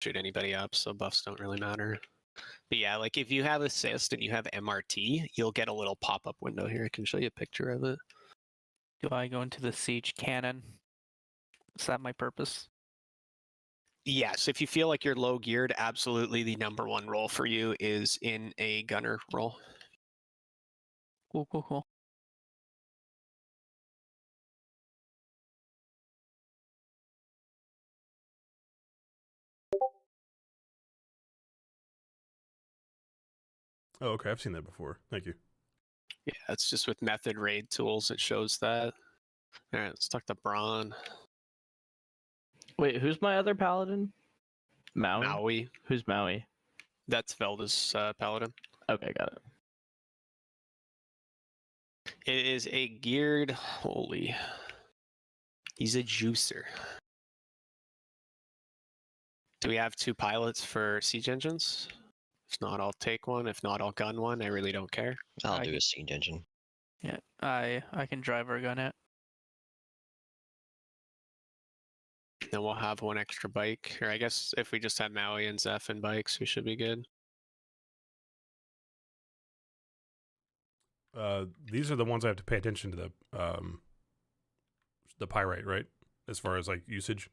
shoot anybody up, so buffs don't really matter. But yeah, like if you have assist and you have MRT, you'll get a little pop-up window here. I can show you a picture of it. Do I go into the siege cannon? Is that my purpose? Yes, if you feel like you're low geared, absolutely the #1 role for you is in a gunner role. Cool, cool, cool. Oh, okay. I've seen that before. Thank you. Yeah, it's just with method raid tools, it shows that. All right, let's talk to Braun. Wait, who's my other paladin? Maui? Maui. Who's Maui? That's Velda's paladin. Okay, got it. It is a geared, holy. He's a juicer. Do we have 2 pilots for siege engines? If not, I'll take one. If not, I'll gun one. I really don't care. I'll do a siege engine. Yeah, I can drive or gun it. Then we'll have 1 extra bike. Or I guess if we just have Maui and Zeph and bikes, we should be good. These are the ones I have to pay attention to the pyrite, right? As far as like usage.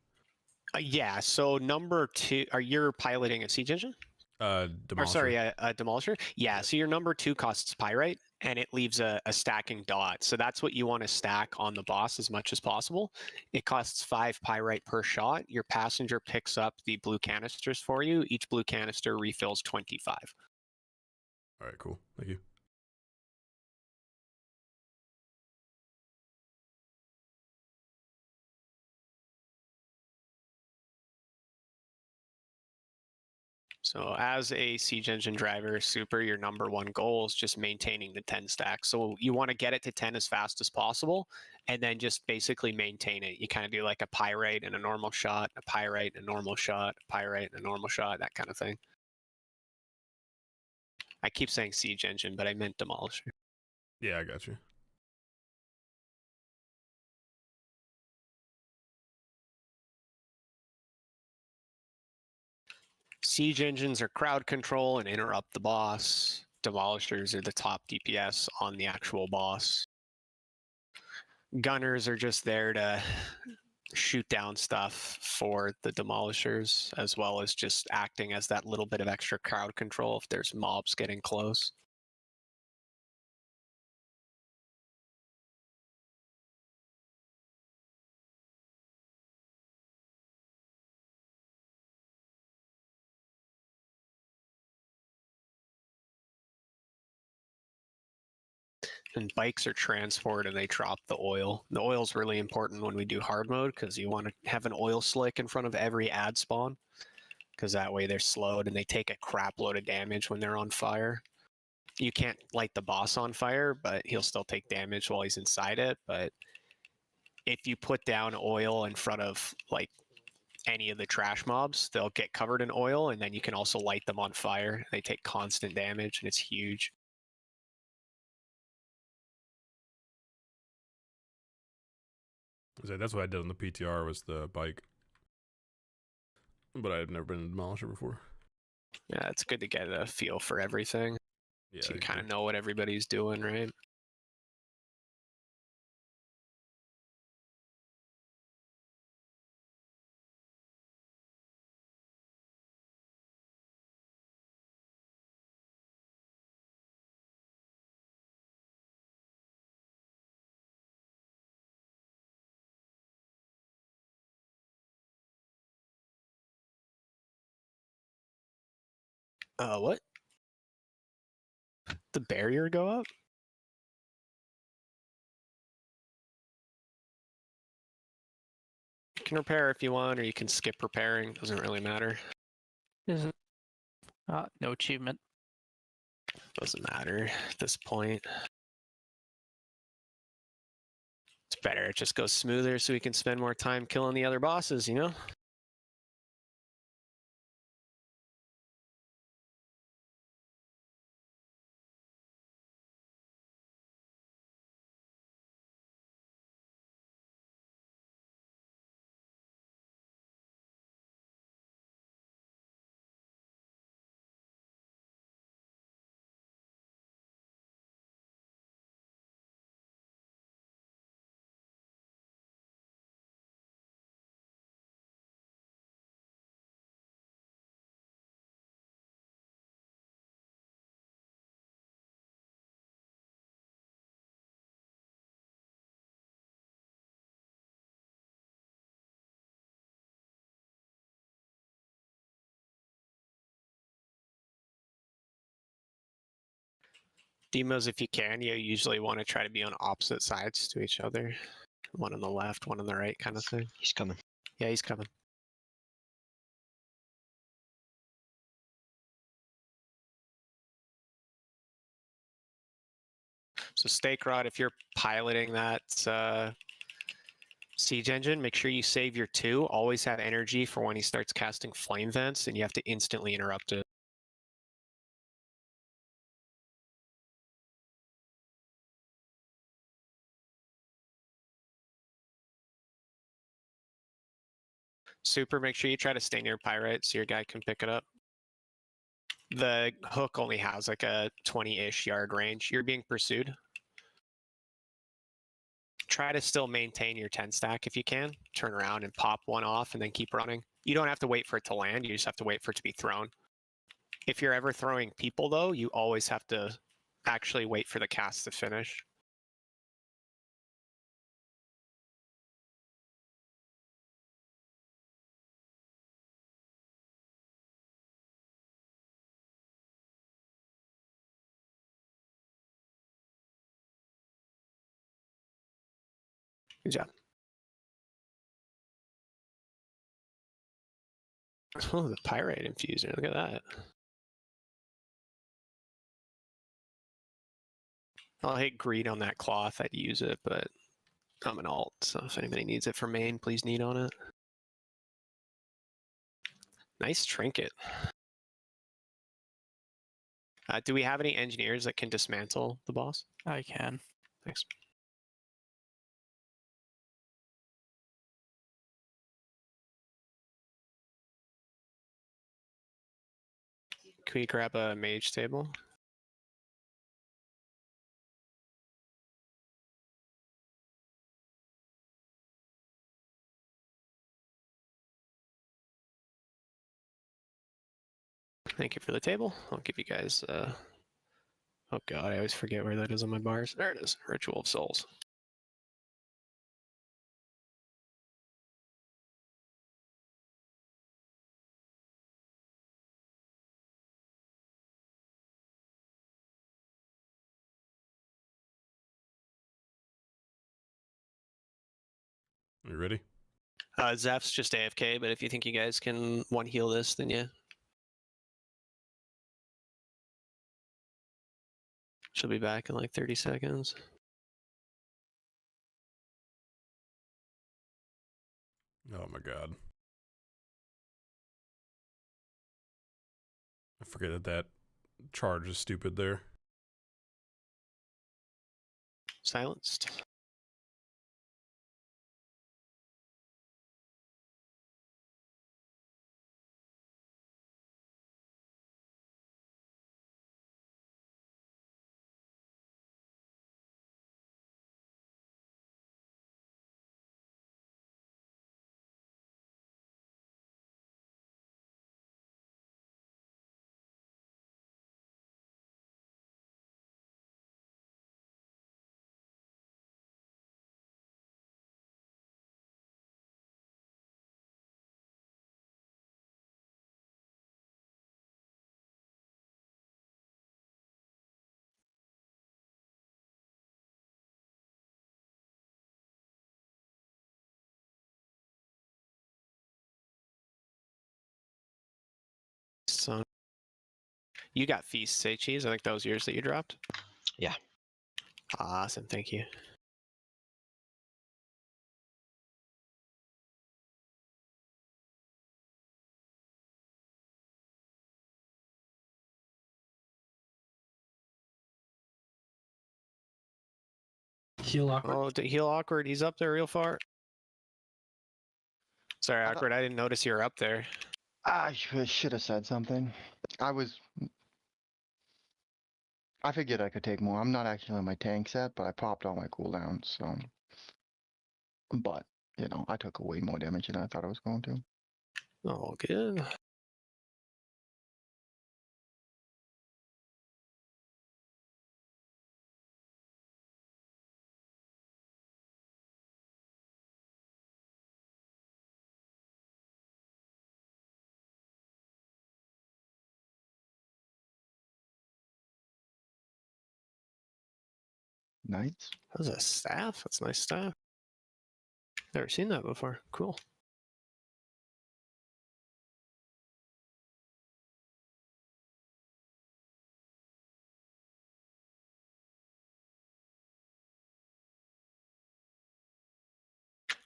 Yeah. So #2, are you piloting a siege engine? Demolisher. Or sorry, a demolisher. Yeah. So your #2 costs pyrite, and it leaves a stacking dot. So that's what you want to stack on the boss as much as possible. It costs 5 pyrite per shot. Your passenger picks up the blue canisters for you. Each blue canister refills 25. All right, cool. Thank you. So as a siege engine driver, super, your #1 goal is just maintaining the 10 stack. So you want to get it to 10 as fast as possible, and then just basically maintain it. You kind of do like a pyrite and a normal shot, a pyrite and a normal shot, a pyrite and a normal shot, that kind of thing. I keep saying siege engine, but I meant demolisher. Yeah, I got you. Siege engines are crowd control and interrupt the boss. Demolishers are the top DPS on the actual boss. Gunners are just there to shoot down stuff for the demolishers, as well as just acting as that little bit of extra crowd control if there's mobs getting close. And bikes are transport and they drop the oil. The oil is really important when we do hard mode because you want to have an oil slick in front of every ad spawn, because that way they're slowed and they take a crap load of damage when they're on fire. You can't light the boss on fire, but he'll still take damage while he's inside it. But if you put down oil in front of like any of the trash mobs, they'll get covered in oil, and then you can also light them on fire. They take constant damage and it's huge. That's what I did on the PTR was the bike. But I've never been a demolisher before. Yeah, it's good to get a feel for everything. Yeah, So you kind of know what everybody's doing, right? What? The barrier go up? You can repair if you want, or you can skip repairing. Doesn't really matter. Is it? No achievement. Doesn't matter at this point. It's better. It just goes smoother so we can spend more time killing the other bosses, you know? Demos, if you can, you usually want to try to be on opposite sides to each other. One on the left, one on the right, kind of thing. He's coming. Yeah, he's coming. So Stake Rod, if you're piloting that siege engine, make sure you save your 2. Always have energy for when he starts casting flame vents, and you have to instantly interrupt it. Super, make sure you try to stay near Pyrite so your guy can pick it up. The hook only has like a 20-ish yard range. You're being pursued. Try to still maintain your 10 stack if you can. Turn around and pop one off and then keep running. You don't have to wait for it to land. You just have to wait for it to be thrown. If you're ever throwing people, though, you always have to actually wait for the cast to finish. Good job. Oh, the Pyrite Infuser. Look at that. I'll hit greed on that cloth. I'd use it, but I'm an alt, so if anybody needs it for main, please need on it. Nice trinket. Do we have any engineers that can dismantle the boss? I can. Thanks. Can we grab a mage table? Thank you for the table. I'll give you guys. Oh god, I always forget where that is on my bars. There it is. Ritual of Souls. You ready? Zeph's just AFK, but if you think you guys can one heal this, then yeah. She'll be back in like 30 seconds. Oh my god. I forget that that charge is stupid there. Silenced. So you got feast, say cheese. I think that was yours that you dropped. Yeah. Awesome, thank you. Heal awkward. Oh, heal awkward. He's up there real far. Sorry, I thought- awkward. I didn't notice you were up there. I should have said something. I figured I could take more. I'm not actually on my tank set, but I popped all my cooldowns, so. But, I took way more damage than I thought I was going to. Oh, good. Nice. That was a staff. That's a nice staff. Never seen that before. Cool.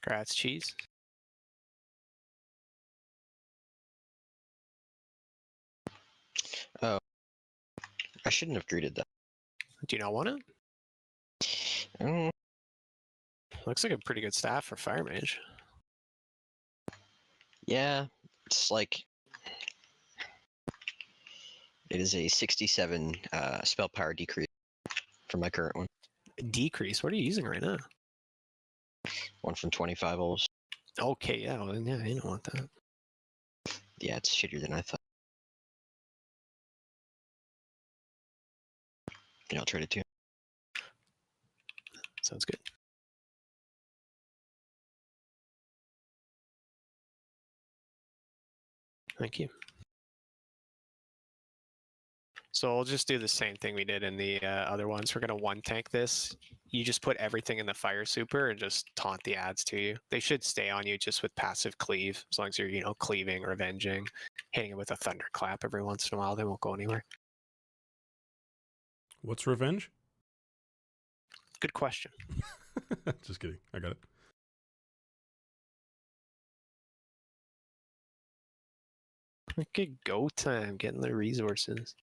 Congrats, cheese. Oh, I shouldn't have greeted that. Do you not want it? Mm, Looks like a pretty good staff for Fire Mage. yeah, it's like it is a 67 spell power decrease from my current one. Decrease. What are you using right now? One from 25 holes. Okay, yeah, well, then, yeah, you don't want that. Yeah, it's shittier than I thought. Yeah, I'll trade it too. Sounds good. Thank you. So we'll just do the same thing we did in the other ones. We're going to one tank this. You just put everything in the fire super and just taunt the ads to you. They should stay on you just with passive cleave. As long as you're, cleaving or avenging. Hitting it with a thunderclap every once in a while, they won't go anywhere. What's revenge? Good question. Just kidding. I got it. Look at go time, getting the resources.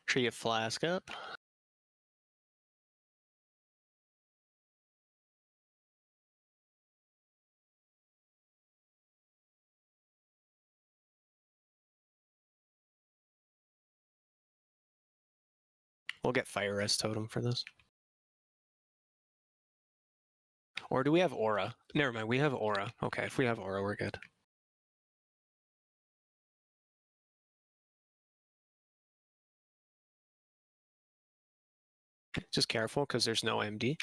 Tree of flask up. We'll get fire rest totem for this. Or do we have aura? Never mind, we have aura. Okay, if we have aura, we're good. Just careful, because there's no MD.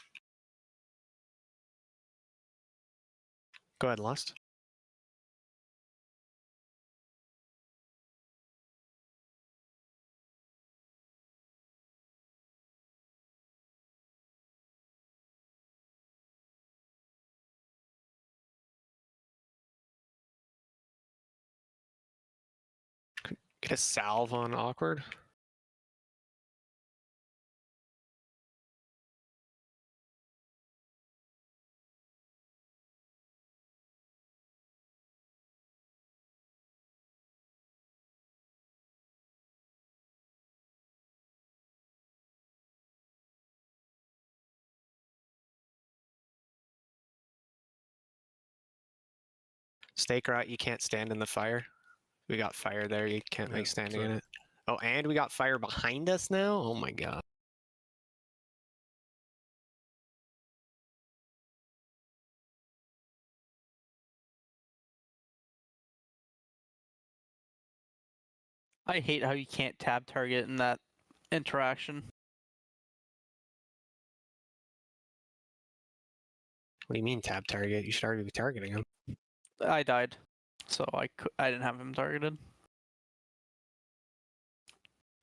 Go ahead, Lust. Get a salve on awkward. Stake rot, you can't stand in the fire. We got fire there, you can't Yeah, make standing sorry. in it. Oh, and we got fire behind us now? Oh my god. I hate how you can't tab target in that interaction. What do you mean tab target? You should already be targeting him. I died, so I didn't have him targeted.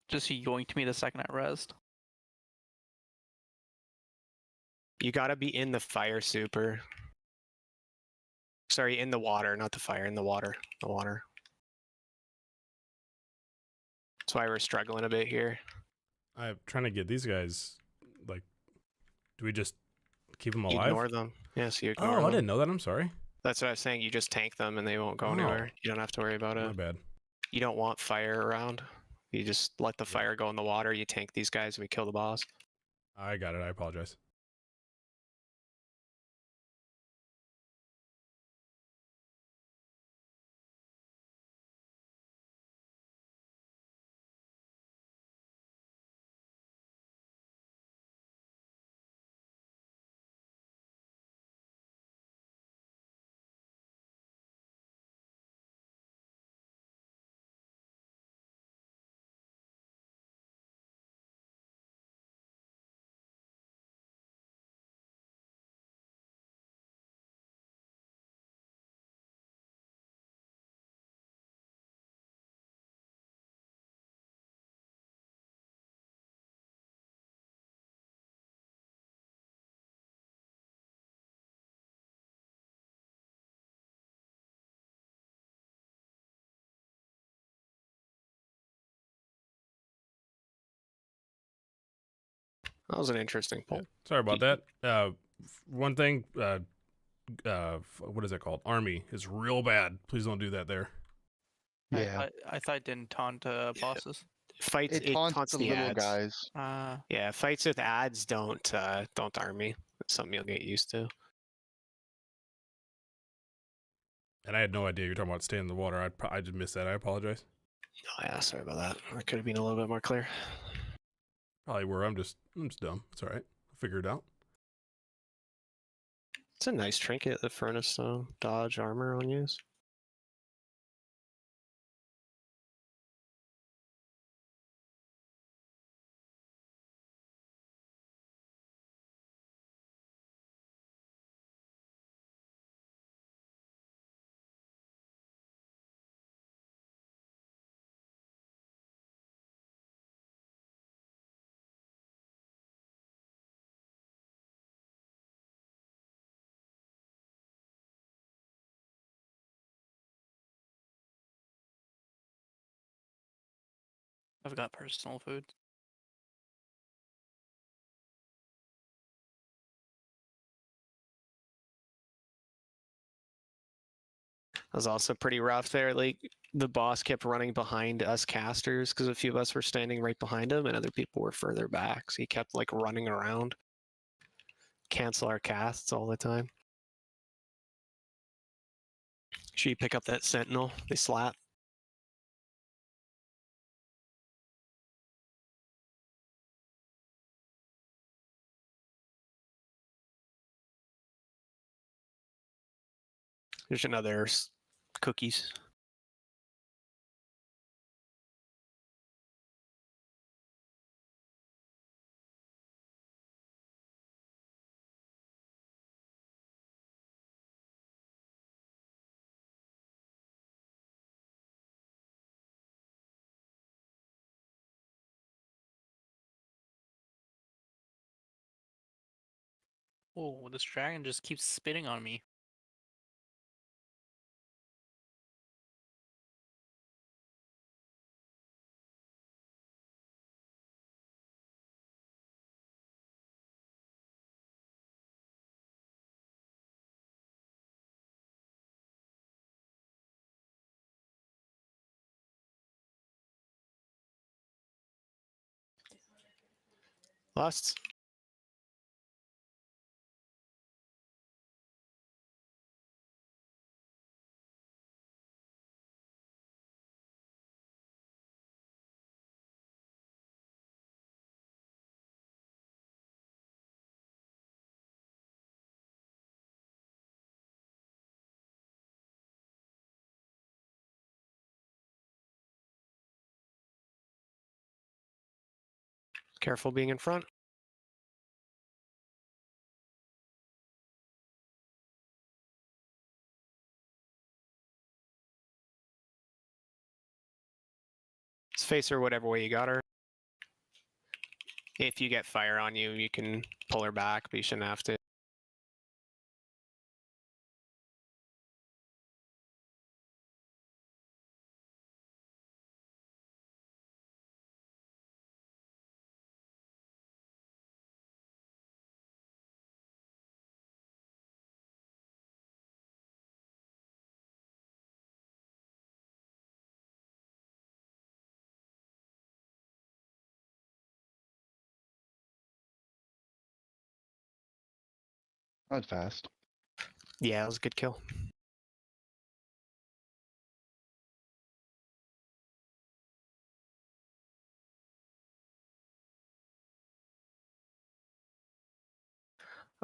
Just he going to me the second I rezzed. You gotta be in the fire super. Sorry, in the water, not the fire, in the water. The water. That's why we're struggling a bit here. I'm trying to get these guys, like, do we just keep them alive? Ignore them. Yes, you ignore Oh, them. I didn't know that. I'm sorry. That's what I was saying. You just tank them and they won't go Oh. anywhere. You don't have to worry about My it. bad. You don't want fire around. You just let the fire go in the water. You tank these guys and we kill the boss. I got it. I apologize. That was an interesting Yeah, poll. sorry about that. One thing, what is that called? Army is real bad. Please don't do that there. Yeah. I thought it didn't taunt bosses. Fights It taunts the the little ads. guys. Yeah, fights with ads don't army. It's something you'll get used to. And I had no idea you're talking about staying in the water. I just missed that. I apologize. Oh yeah, sorry about that. I could have been a little bit more clear. Probably were. I'm just dumb. It's all right. I'll figure it out. It's a nice trinket, the furnace stone dodge armor on use. I've got personal food. That was also pretty rough there. Like the boss kept running behind us casters because a few of us were standing right behind him and other people were further back. So he kept like running around, cancel our casts all the time. Should you pick up that sentinel? They slap. There's another cookies. Oh, this dragon just keeps spitting on me. Lusts. Careful being in front. Just face her whatever way you got her. If you get fire on you, you can pull her back, but you shouldn't have to. That was fast. Yeah, it was a good kill.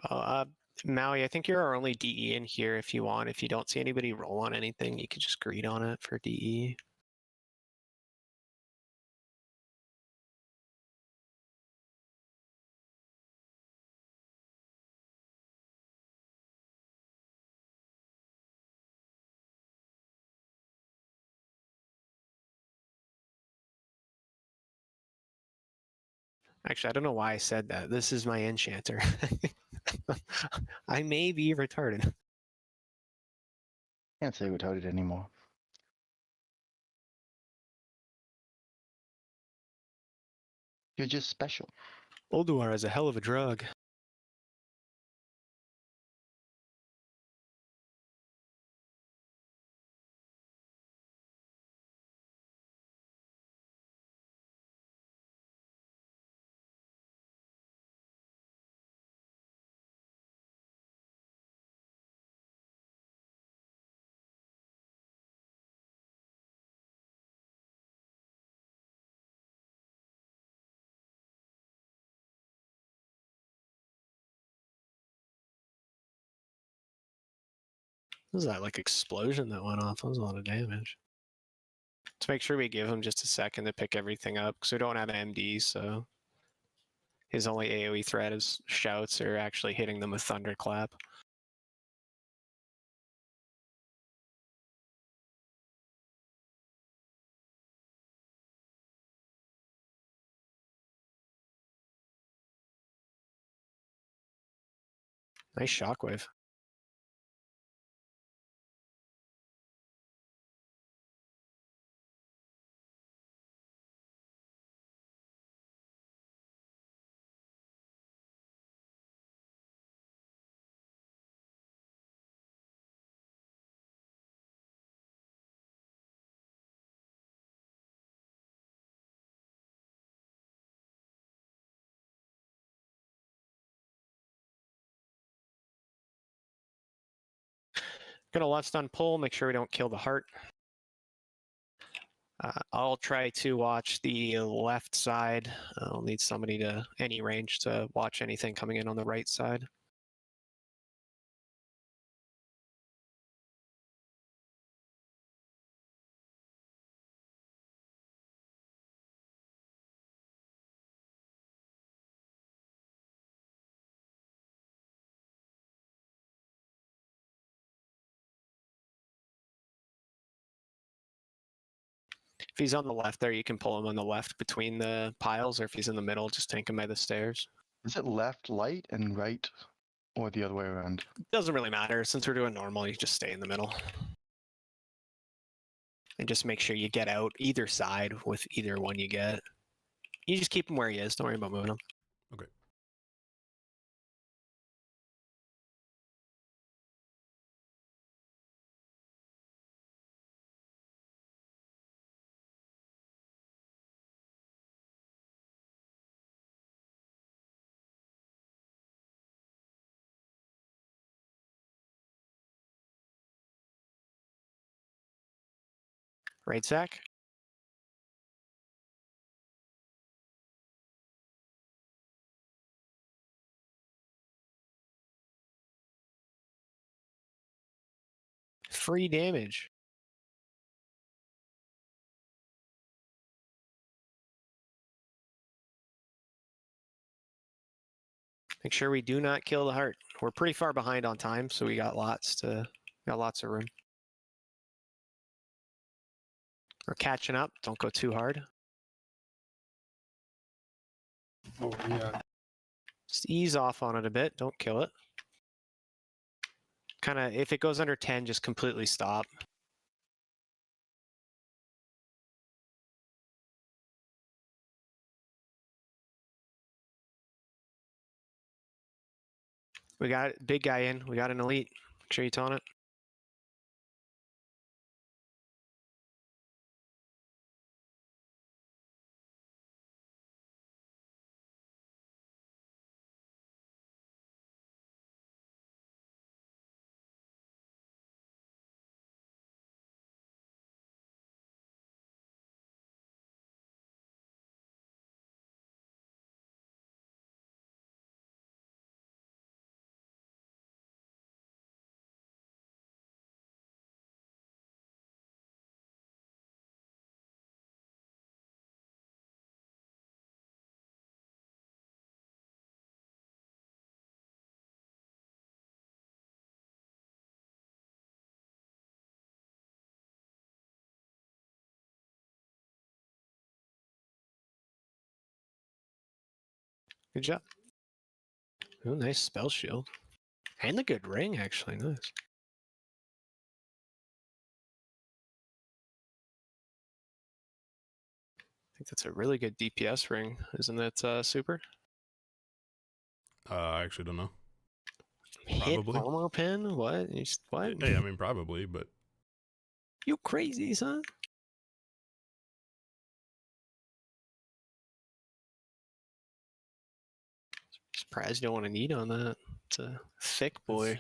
Uh, Maui, I think you're our only DE in here if you want. If you don't see anybody roll on anything, you could just greet on it for DE. Actually, I don't know why I said that. This is my enchanter. I may be retarded. Can't say without it anymore. You're just special. Ulduar is a hell of a drug. What was that like explosion that went off? That was a lot of damage. Let's make sure we give him just a second to pick everything up because we don't have MD, so his only AoE threat is shouts or actually hitting them with thunderclap. Nice shockwave. Gonna lust on pull, make sure we don't kill the heart. I'll try to watch the left side. I'll need somebody to any range to watch anything coming in on the right side. If he's on the left there, you can pull him on the left between the piles, or if he's in the middle, just tank him by the stairs. Is it left light and right, or the other way around? Doesn't really matter. Since we're doing normal, you just stay in the middle. And just make sure you get out either side with either one you get. You just keep him where he is. Don't worry about moving him. Okay. Right, Zach? Free damage. Make sure we do not kill the heart. We're pretty far behind on time, so we got lots of room. We're catching up. Don't go too hard. Oh, yeah. Just ease off on it a bit. Don't kill it. Kind of, if it goes under 10, just completely stop. We got big guy in. We got an elite. Make sure you taunt it. Good job. Oh, nice spell shield. And the good ring, actually. Nice. I think that's a really good DPS ring, isn't it, Super? I actually don't know. Hit Probably. armor pen? What? What? Hey, I mean, probably, but You crazy, son? Surprised you don't want to need on that. It's a thick boy.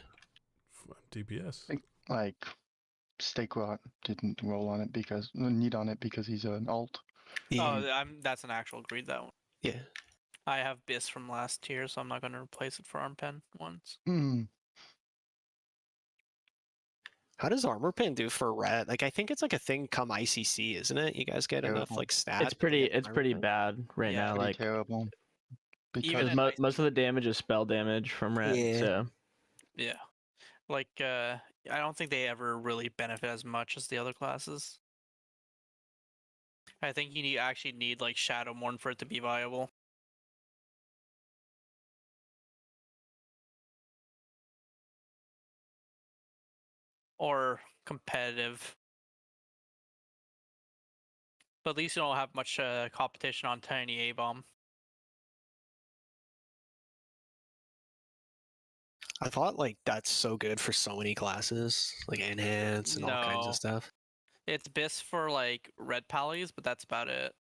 DPS. Like, Steakrot didn't roll on it because need on it because he's an alt. Yeah. Oh, that's an actual greed, that one. Yeah. I have Biss from last tier, so I'm not going to replace it for Arm Pen once. Hmm. How does armor pen do for red? Like, I think it's like a thing come ICC, isn't it? You guys get enough Terrible. like stats. It's pretty bad right Yeah. now. Pretty Like terrible. Even Because in most of the damage is spell damage from red. Yeah. So Yeah. Like, I don't think they ever really benefit as much as the other classes. I think you actually need like Shadowmourne for it to be viable. Or competitive. But at least you don't have much competition on Tiny A-Bomb. I thought like that's so good for so many classes, like enhance and all kinds No. of stuff. It's Biss for like red pallies, but that's about it.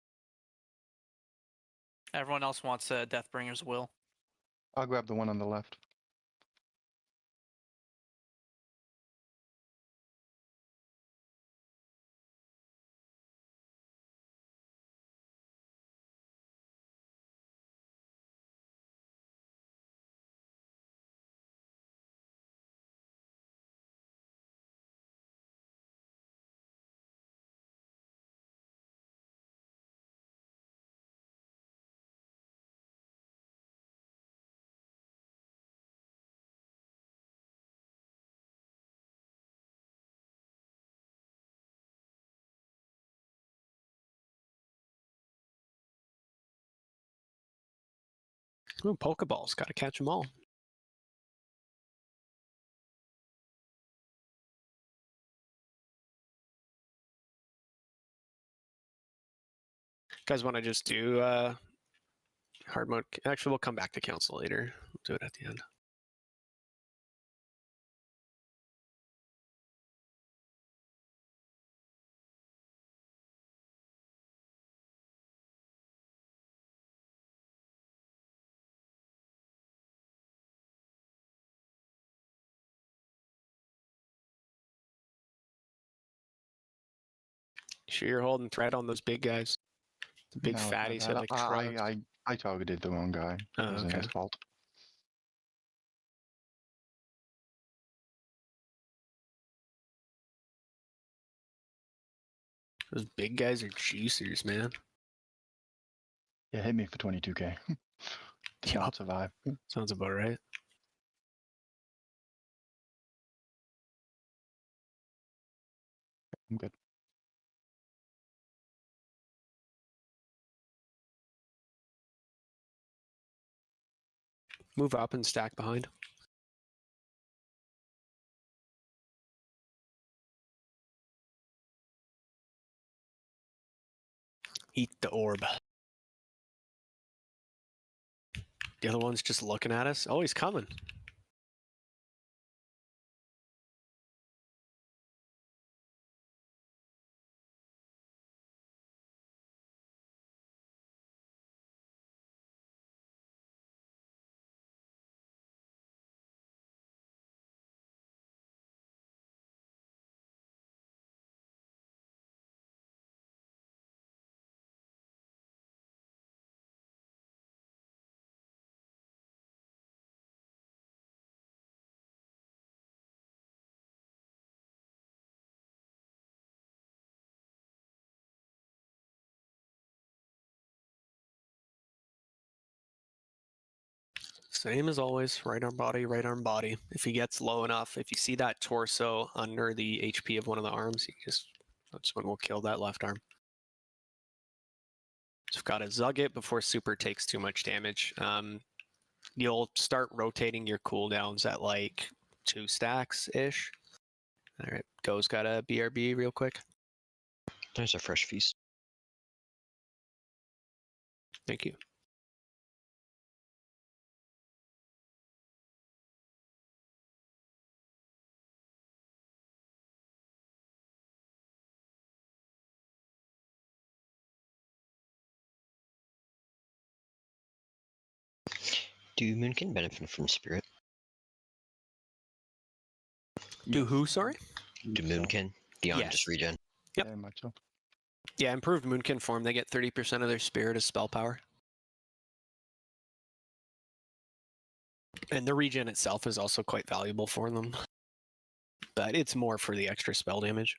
Everyone else wants Deathbringer's Will. I'll grab the one on the left. Ooh, Pokeballs, gotta catch them all. Guys want to just do hard mode? Actually, we'll come back to council later. We'll do it at the end. Sure you're holding threat on those big guys? The big No, it's not fatties that. have like trucks. I targeted the wrong guy. Oh, It wasn't his okay. fault. Those big guys are juicers, man. Yeah, hit me for 22k. Did Yup. not survive. Sounds about right. I'm good. Move up and stack behind. Eat the orb. The other one's just looking at us. Oh, he's coming. Same as always, right arm body, right arm body. If he gets low enough, if you see that torso under the HP of one of the arms, you just that's when we'll kill that left arm. So we've got to zug it before super takes too much damage. You'll start rotating your cooldowns at like 2 stacks-ish. All right, Go's got a BRB real quick. There's a fresh feast. Thank you. Do Moonkin benefit from Spirit? Do who, sorry? Do Moonkin beyond Yes. just regen? Yep. Very much so. Yeah, improved Moonkin form, they get 30% of their spirit as spell power. And the regen itself is also quite valuable for them. But it's more for the extra spell damage.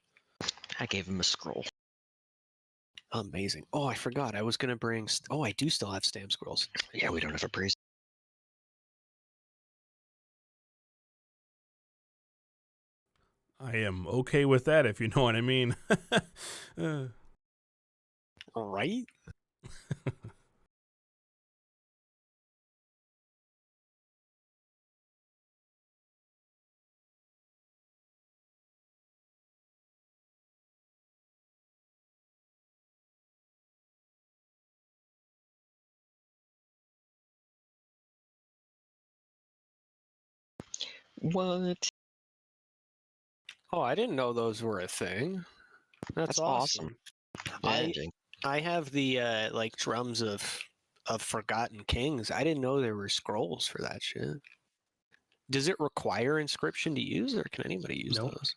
I gave him a scroll. Amazing. Oh, I forgot. I was going to bring... Oh, I do still have stamp scrolls. Yeah, we don't have a priest. I am okay with that, if you know what I mean. Right? What? Oh, I didn't know those were a thing. That's awesome. Magic. I have the like drums of Forgotten Kings. I didn't know there were scrolls for that shit. Does it require inscription to use, or can anybody use Nope. those?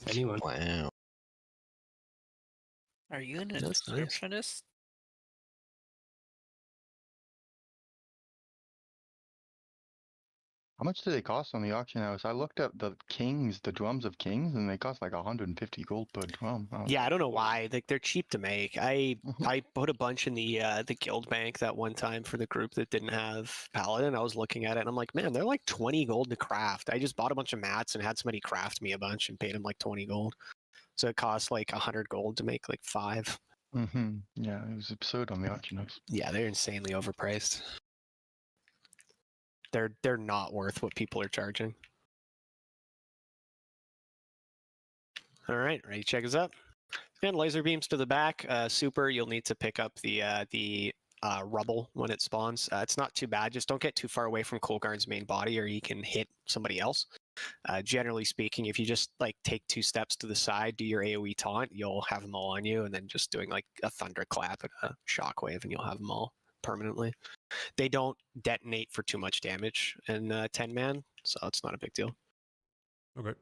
Anyone? Wow. Are you an That's nice. inscriptionist? How much do they cost on the auction house? I looked up the kings, the drums of kings, and they cost like 150 gold per drum. Yeah, I don't know why. Like they're cheap to make. I Mhm. I put a bunch in the guild bank that one time for the group that didn't have paladin. I was looking at it and I'm like, man, they're like 20 gold to craft. I just bought a bunch of mats and had somebody craft me a bunch and paid them like 20 gold. So it cost like 100 gold to make like 5. Yeah, it was absurd on the auction house. Yeah, they're insanely overpriced. They're not worth what people are charging. All right, ready to check us up? And laser beams to the back. Super, you'll need to pick up the rubble when it spawns. It's not too bad. Just don't get too far away from Colgarn's main body, or you can hit somebody else. Generally speaking, if you just like take 2 steps to the side, do your AOE taunt, you'll have them all on you, and then just doing like a thunderclap and a shockwave, and you'll have them all permanently. They don't detonate for too much damage in 10-man, so it's not a big deal. Okay.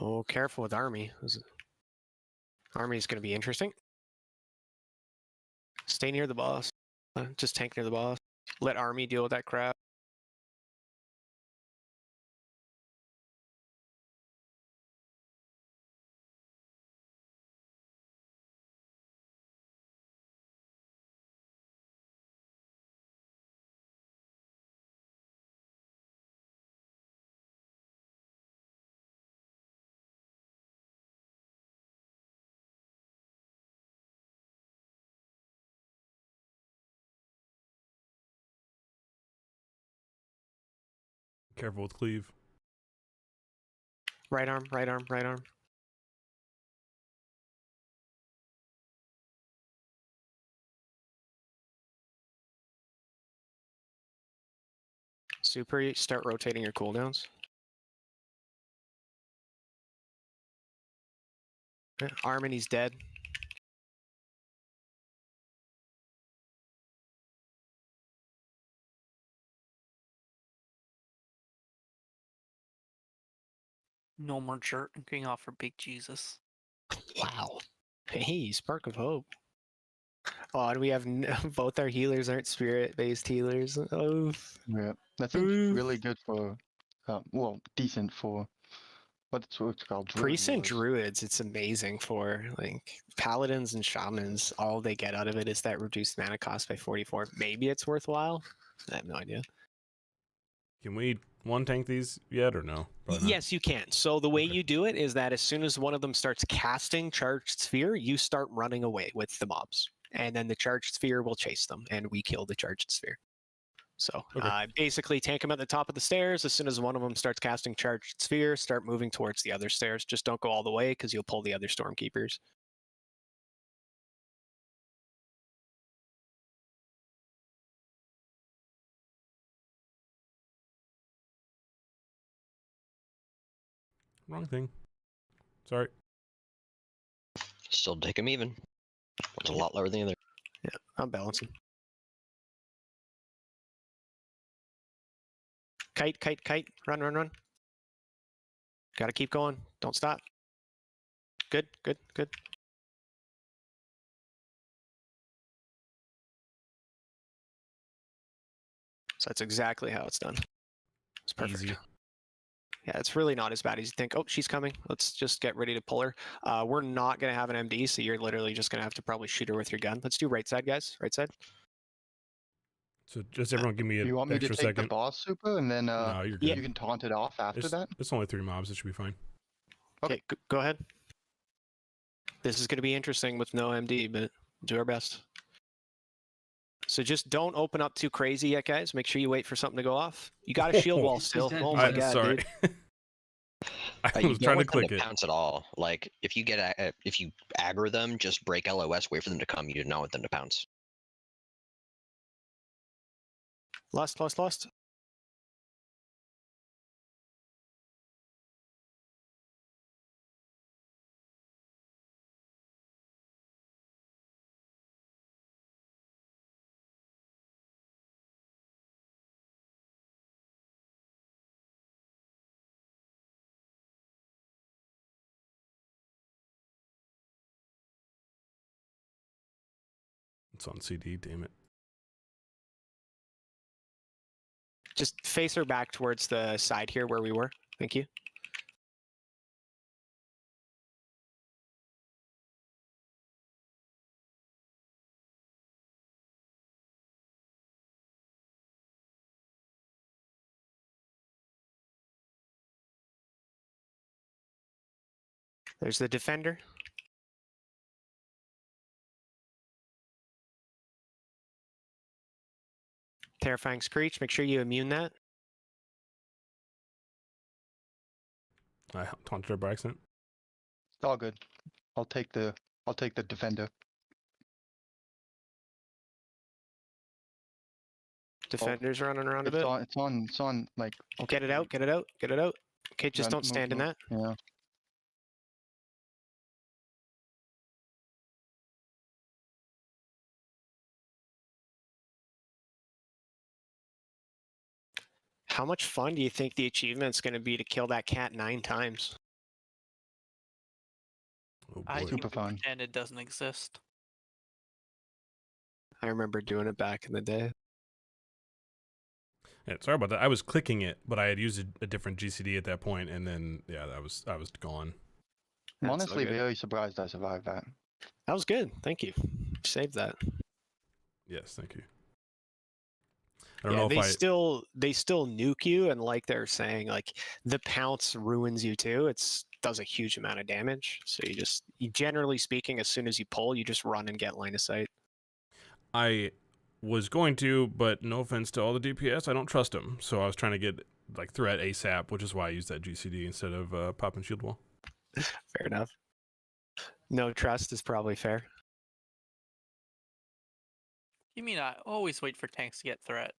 Oh, careful with army. Army is going to be interesting. Stay near the boss. Just tank near the boss. Let army deal with that crap. Careful with cleave. Right arm, right arm, right arm. Super, you start rotating your cooldowns. Arm and he's dead. No more jerking off for Big Jesus. Wow. Hey, spark of hope. Oh, and we have both our healers aren't spirit-based healers. Oh, Yeah, that seems really good for, well, decent for what's called druid priests and healers. druids, it's amazing for like paladins and shamans. All they get out of it is that reduced mana cost by 44. Maybe it's worthwhile. I have no idea. Can we one tank these yet or no? Probably not. Yes, you can. So the way Okay. you do it is that as soon as one of them starts casting charged sphere, you start running away with the mobs. And then the charged sphere will chase them, and we kill the charged sphere. So Okay. basically tank them at the top of the stairs. As soon as one of them starts casting Charged Sphere, start moving towards the other stairs. Just don't go all the way because you'll pull the other Stormkeepers. Wrong thing. Sorry. Still take them even. One's a lot lower than the other. I'm balancing. Kite, kite, kite. Run, run, run. Gotta keep going. Don't stop. Good, good, good. So that's exactly how it's done. It's perfect. Easy. Yeah, it's really not as bad as you think. Oh, she's coming. Let's just get ready to pull her. We're not going to have an MD, so you're literally just going to have to probably shoot her with your gun. Let's do right side, guys. Right side. So just everyone give me Do an you want me to extra take the second. boss super and then No, you're yeah. good. you can taunt it off after It's, that? it's only 3 mobs. It should be fine. Okay, go ahead. This is going to be interesting with no MD, but do our best. So just don't open up too crazy yet, guys. Make sure you wait for something to go off. You got a shield wall He's still. dead, Oh he's my dead. god, Sorry. dude. I You was don't trying to want them click to it. pounce at all. Like if you get if you aggro them, just break LOS, wait for them to come. You do not want them to pounce. Lost, lost, lost. It's on CD. Damn it. Just face her back towards the side here where we were. Thank you. There's the defender. Terrifying Screech. Make sure you immune that. I taunted her by accident. It's all good. I'll take the defender. Defender's running around a It's bit. on it's on like Get it out, get it out, get it out. Okay, just run- don't stand in move. that. Yeah. How much fun do you think the achievement's going to be to kill that cat 9 times? Oh I boy. think Super we fun. pretend it doesn't exist. I remember doing it back in the day. Yeah, sorry about that. I was clicking it, but I had used a different GCD at that point, and then yeah, I was gone. I'm That's all honestly good. very surprised I survived that. That was good. Thank you. Saved that. Yes, thank you. I don't Yeah, know if they still nuke you, and like they're saying, like the pounce ruins you too. It's does a huge amount of damage. So you generally speaking, as soon as you pull, you just run and get line of sight. I was going to, but no offense to all the DPS, I don't trust them. So I was trying to get like threat ASAP, which is why I used that GCD instead of popping shield wall. Fair enough. No trust is probably fair. You mean I always wait for tanks to get threat?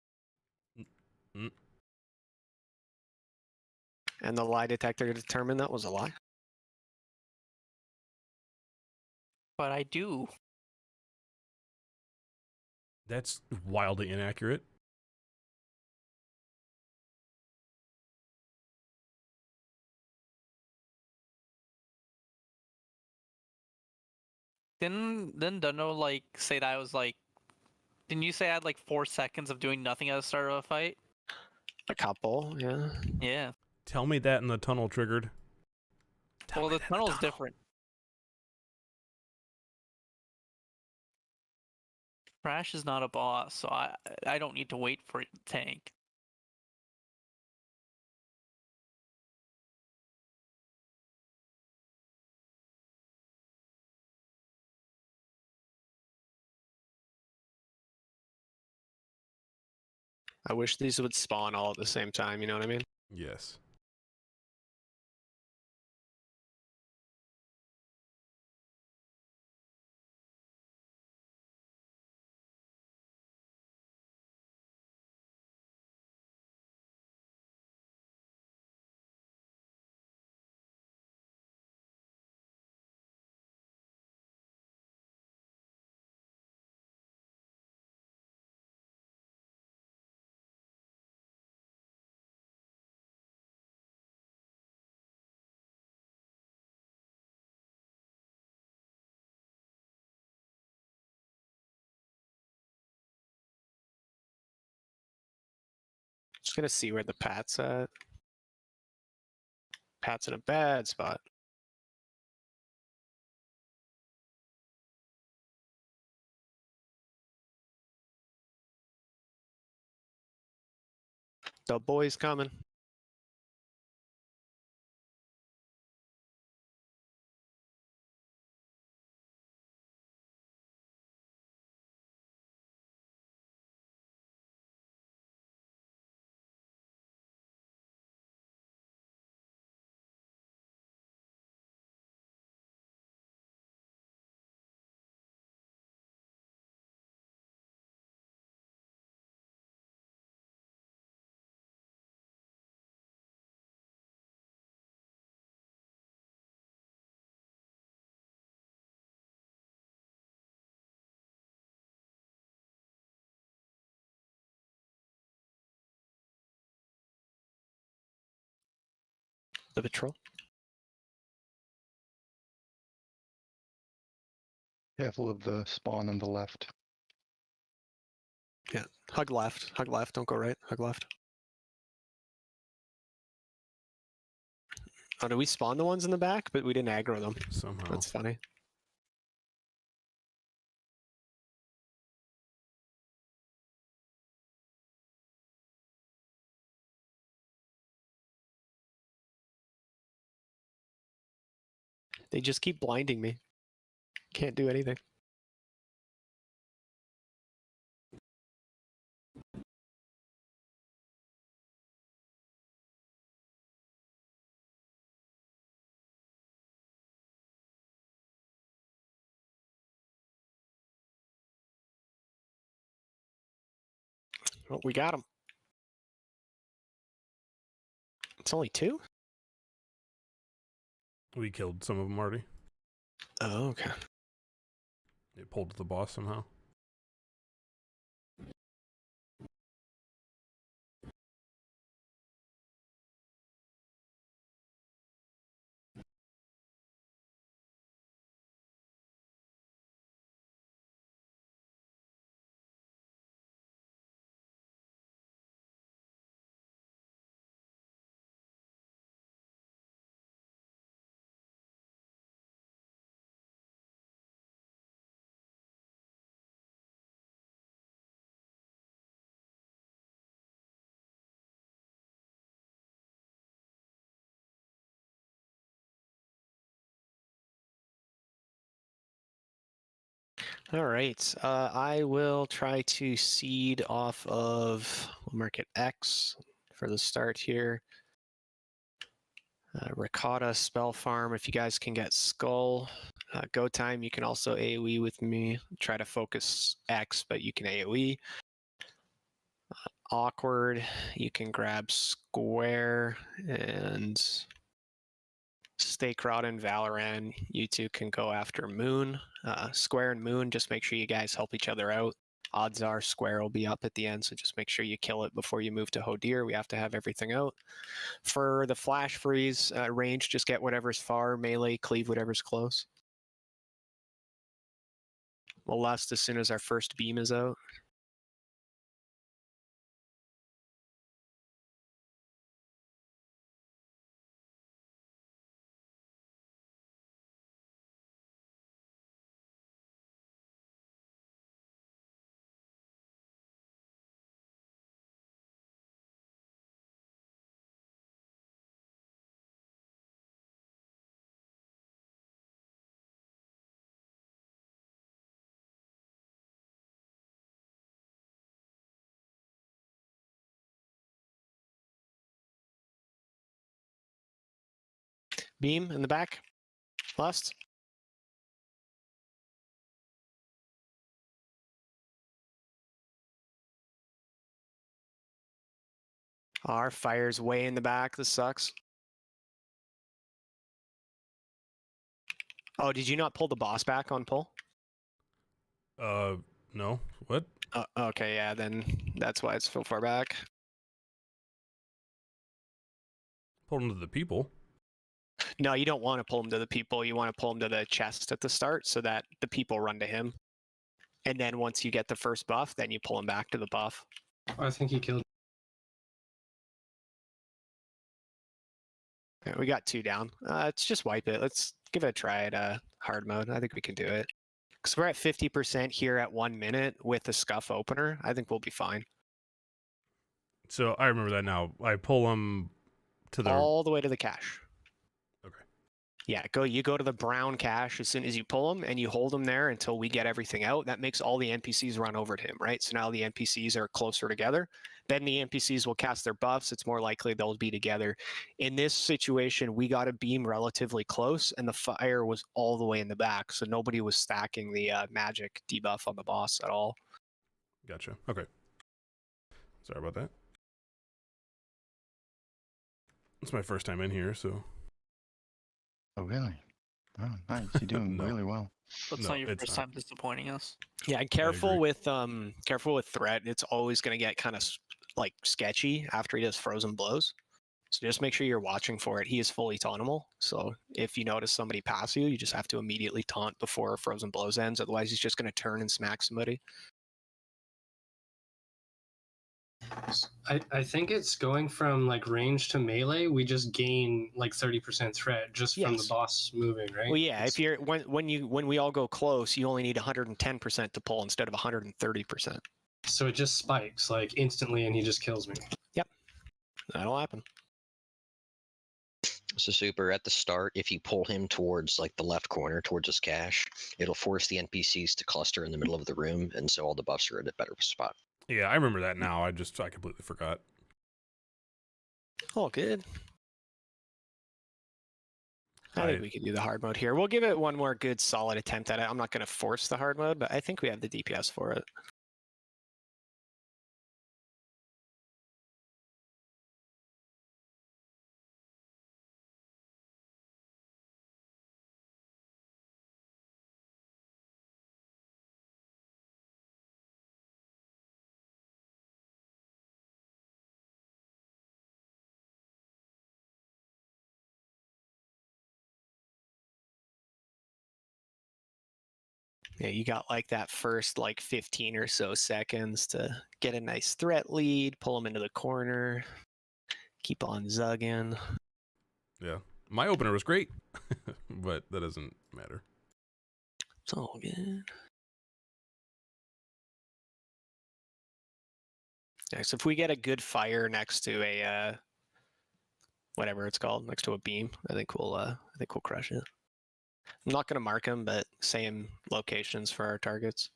And the lie detector determined that was a lie. But I do. That's wildly inaccurate. Didn't Dunno like say that I was like? Didn't you say I had like 4 seconds of doing nothing at the start of a fight? A couple, yeah. Yeah. Tell me that in the tunnel triggered. Tell Well, me the that in tunnel's tunnel. different. Crash is not a boss, so I don't need to wait for it to tank. I wish these would spawn all at the same time, you know what I mean? Yes. Just gonna see where the Pat's at. Pat's in a bad spot. The boy's coming. The patrol. Careful of the spawn on the left. Yeah. Hug left. Hug left. Don't go right. Hug left. Oh, did we spawn the ones in the back? But we didn't aggro them. Somehow. That's funny. They just keep blinding me. Can't do anything. Oh, we got him. It's only 2? We killed some of them already. Oh, okay. It pulled the boss somehow. All right. I will try to seed off of, we'll mark it X for the start here. Ricotta, Spell Farm, if you guys can get Skull. Go Time, you can also AoE with me. Try to focus X, but you can AoE. Awkward, you can grab Square, and Stake Rod and Valorant, you two can go after Moon. Square and Moon, just make sure you guys help each other out. Odds are Square will be up at the end, so just make sure you kill it before you move to Hodir. We have to have everything out. For the Flash Freeze range, just get whatever's far, melee, cleave whatever's close. We'll last as soon as our first beam is out. Beam in the back. Last. Our fire's way in the back. This sucks. Oh, did you not pull the boss back on pull? No. What? Okay, yeah, then that's why it's so far back. Pulled into the people. No, you don't want to pull him to the people. You want to pull him to the chest at the start so that the people run to him. And then once you get the first buff, then you pull him back to the buff. I think he killed. Okay, we got 2 down. Let's just wipe it. Let's give it a try at hard mode. I think we can do it. Because we're at 50% here at 1 minute with the scuff opener. I think we'll be fine. So I remember that now. I pull him to the. All the way to the cache. Okay. Yeah, you go to the brown cache as soon as you pull him, and you hold him there until we get everything out. That makes all the NPCs run over to him, right? So now the NPCs are closer together. Then the NPCs will cast their buffs. It's more likely they'll be together. In this situation, we got a beam relatively close, and the fire was all the way in the back, so nobody was stacking the magic debuff on the boss at all. Gotcha. Okay. Sorry about that. It's my first time in here, so. Oh, really? Oh, nice. You're doing No. really well. That's No, not your it's first not. time disappointing us. Yeah, and agree. careful with threat. It's always going to get kind of like sketchy after he does frozen blows. So just make sure you're watching for it. He is fully tauntable. So if you notice somebody pass you, you just have to immediately taunt before frozen blows ends. Otherwise, he's just going to turn and smack somebody. I think it's going from like range to melee. We just gain like 30% threat just from the Yes. boss moving, right? Well, yeah. It's- If you're when we all go close, you only need 110% to pull instead of 130%. so it just spikes like instantly, and he just kills me. That'll happen. So super at the start, if you pull him towards like the left corner towards his cache, it'll force the NPCs to cluster in the middle of the room, and so all the buffs are in a better spot. Yeah, I remember that now. I completely forgot. All good. I think we can do the hard mode here. We'll give it one more good solid attempt at it. I'm not going to force the hard mode, but I think we have the DPS for it. Yeah, you got like that first like 15 or so seconds to get a nice threat lead, pull them into the corner, keep on zugging. Yeah. My opener was great, but that doesn't matter. It's all good. Yeah, so if we get a good fire next to a whatever it's called, next to a beam, I think we'll crush it. I'm not gonna mark them, but same locations for our targets.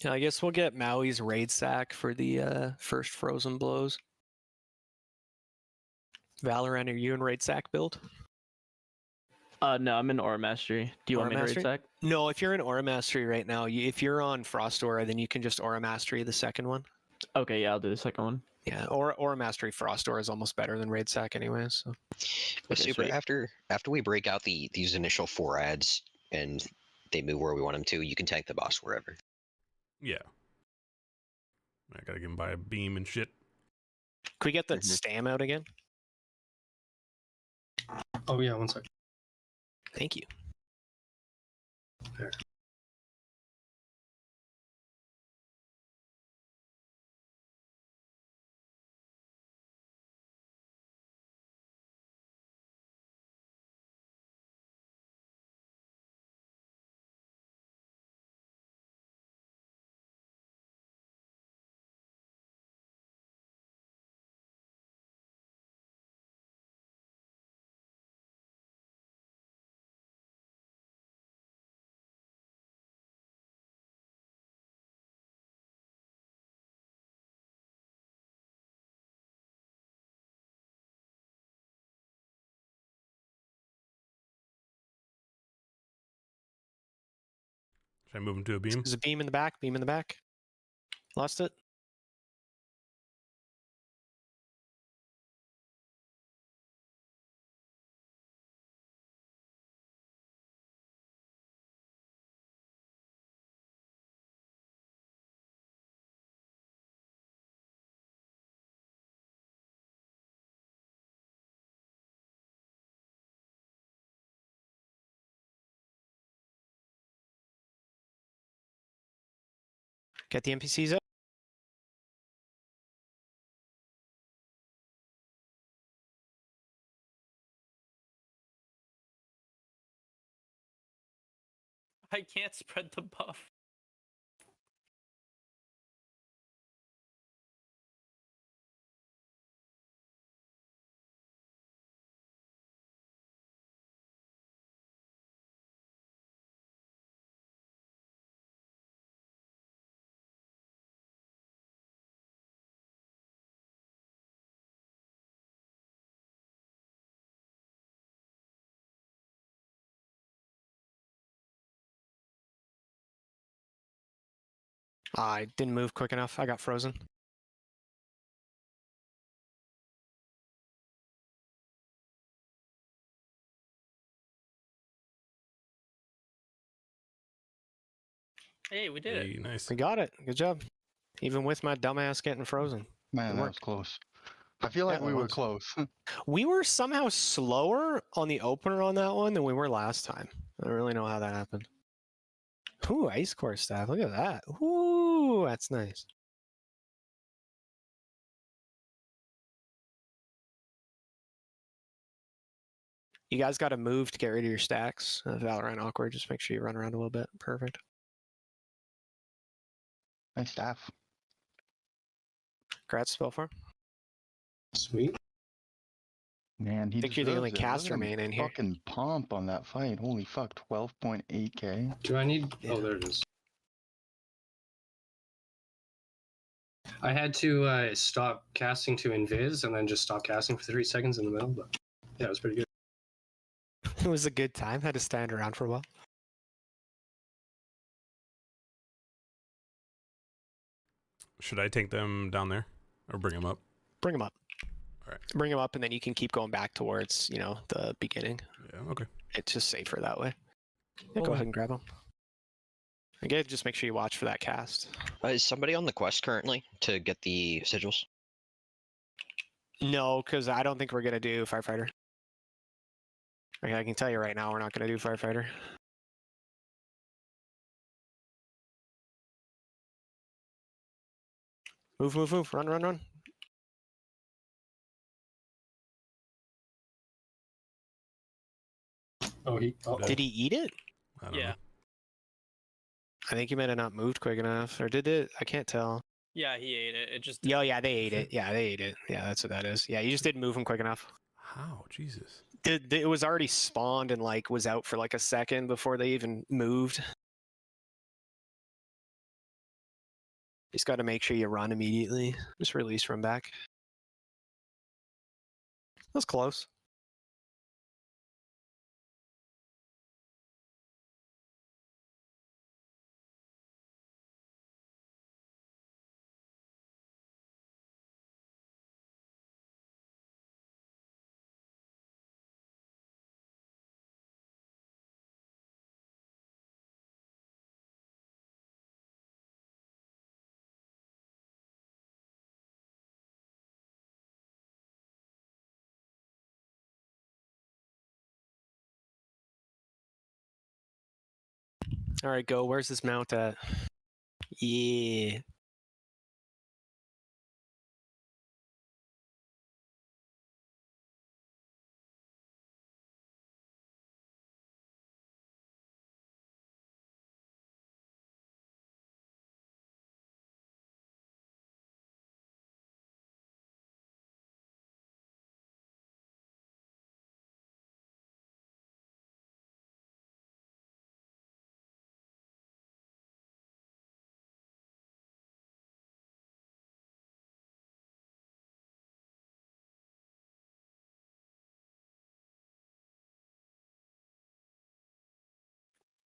Yeah, I guess we'll get Maui's raid sack for the first frozen blows. Valorant, are you in raid sack build? No, I'm in Aura Mastery. Do you want me to Aura raid Mastery? sack? No, if you're in Aura Mastery right now, if you're on Frost Aura, then you can just Aura Mastery the second one. Okay, yeah, I'll do the second one. Yeah, Aura Mastery Frost Aura is almost better than raid sack anyway. So But Okay, super sweet. after we break out these initial 4 ads and they move where we want them to, you can tank the boss wherever. Yeah. I gotta get him by a beam and shit. can we get that Mhm. stam out again? Oh yeah, one second. Thank you. There. Should I move him to a beam? There's a beam in the back. Beam in the back. Lost it. Get the NPCs up. I can't spread the buff. I didn't move quick enough. I got frozen. Hey, we did it. Hey, nice. We got it. Good job. Even with my dumbass getting frozen. Man, Good that work. was close. I feel like Yeah, we that were was. close. We were somehow slower on the opener on that one than we were last time. I don't really know how that happened. Ooh, ice core staff. Look at that. Ooh, that's nice. You guys got to move to get rid of your stacks. Valorant awkward. Just make sure you run around a little bit. Perfect. Nice staff. Congrats, Spellform. Sweet. Man, he I think you're the only deserves it. Look caster at him main in here. fucking pump on that fight. Holy fuck, 12.8k. Do I need? Yeah. Oh, there it is. I had to stop casting to invis and then just stop casting for 3 seconds in the middle, but yeah, it was pretty good. It was a good time. Had to stand around for a while. Should I take them down there or bring them up? Bring them up. All right. Bring them up, and then you can keep going back towards, the beginning. Yeah, okay. It's just safer that way. Yeah, Cool. go ahead and grab them. Again, just make sure you watch for that cast. Is somebody on the quest currently to get the sigils? No, because I don't think we're gonna do firefighter. Okay, I can tell you right now, we're not gonna do firefighter. Move, move, move! Run, run, run! Oh, Did he eat it? I don't Yeah. know. I think he might have not moved quick enough, or did it? I can't tell. Yeah, he ate it. It just. Yeah, yeah, they ate it. Yeah, they ate it. Yeah, that's what that is. Yeah, you just didn't move him quick enough. How? Jesus. It was already spawned and was out for a second before they even moved. Just got to make sure you run immediately. Just release from back. That was close. All right, go. Where's this mount at? Yeah.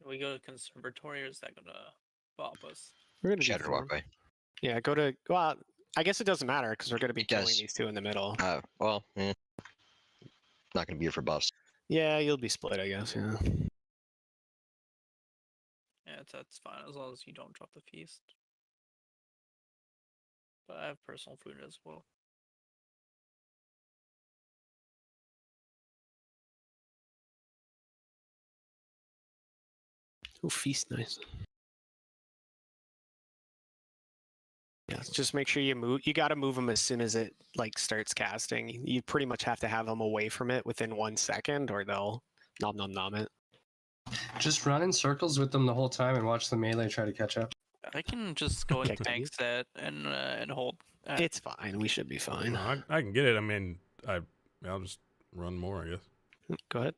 We go to conservatory, or is that gonna bop us? We're gonna do Shattered farm. walkway. Yeah, go to. Well, I guess it doesn't matter because we're gonna be It killing does. these two in the middle. Well, not gonna be here for buffs. Yeah, you'll be split, I guess. Yeah. Yeah, that's fine as long as you don't drop the feast. But I have personal food as well. Ooh, feast, nice. Yeah, just make sure you move. You got to move them as soon as it like starts casting. You pretty much have to have them away from it within 1 second, or they'll nom it. Just run in circles with them the whole time and watch the melee try to catch up. I can just go and Okay, tank set and hold. It's fine. We should be fine. No, I can get it. I mean, I'll just run more, I guess. Go ahead.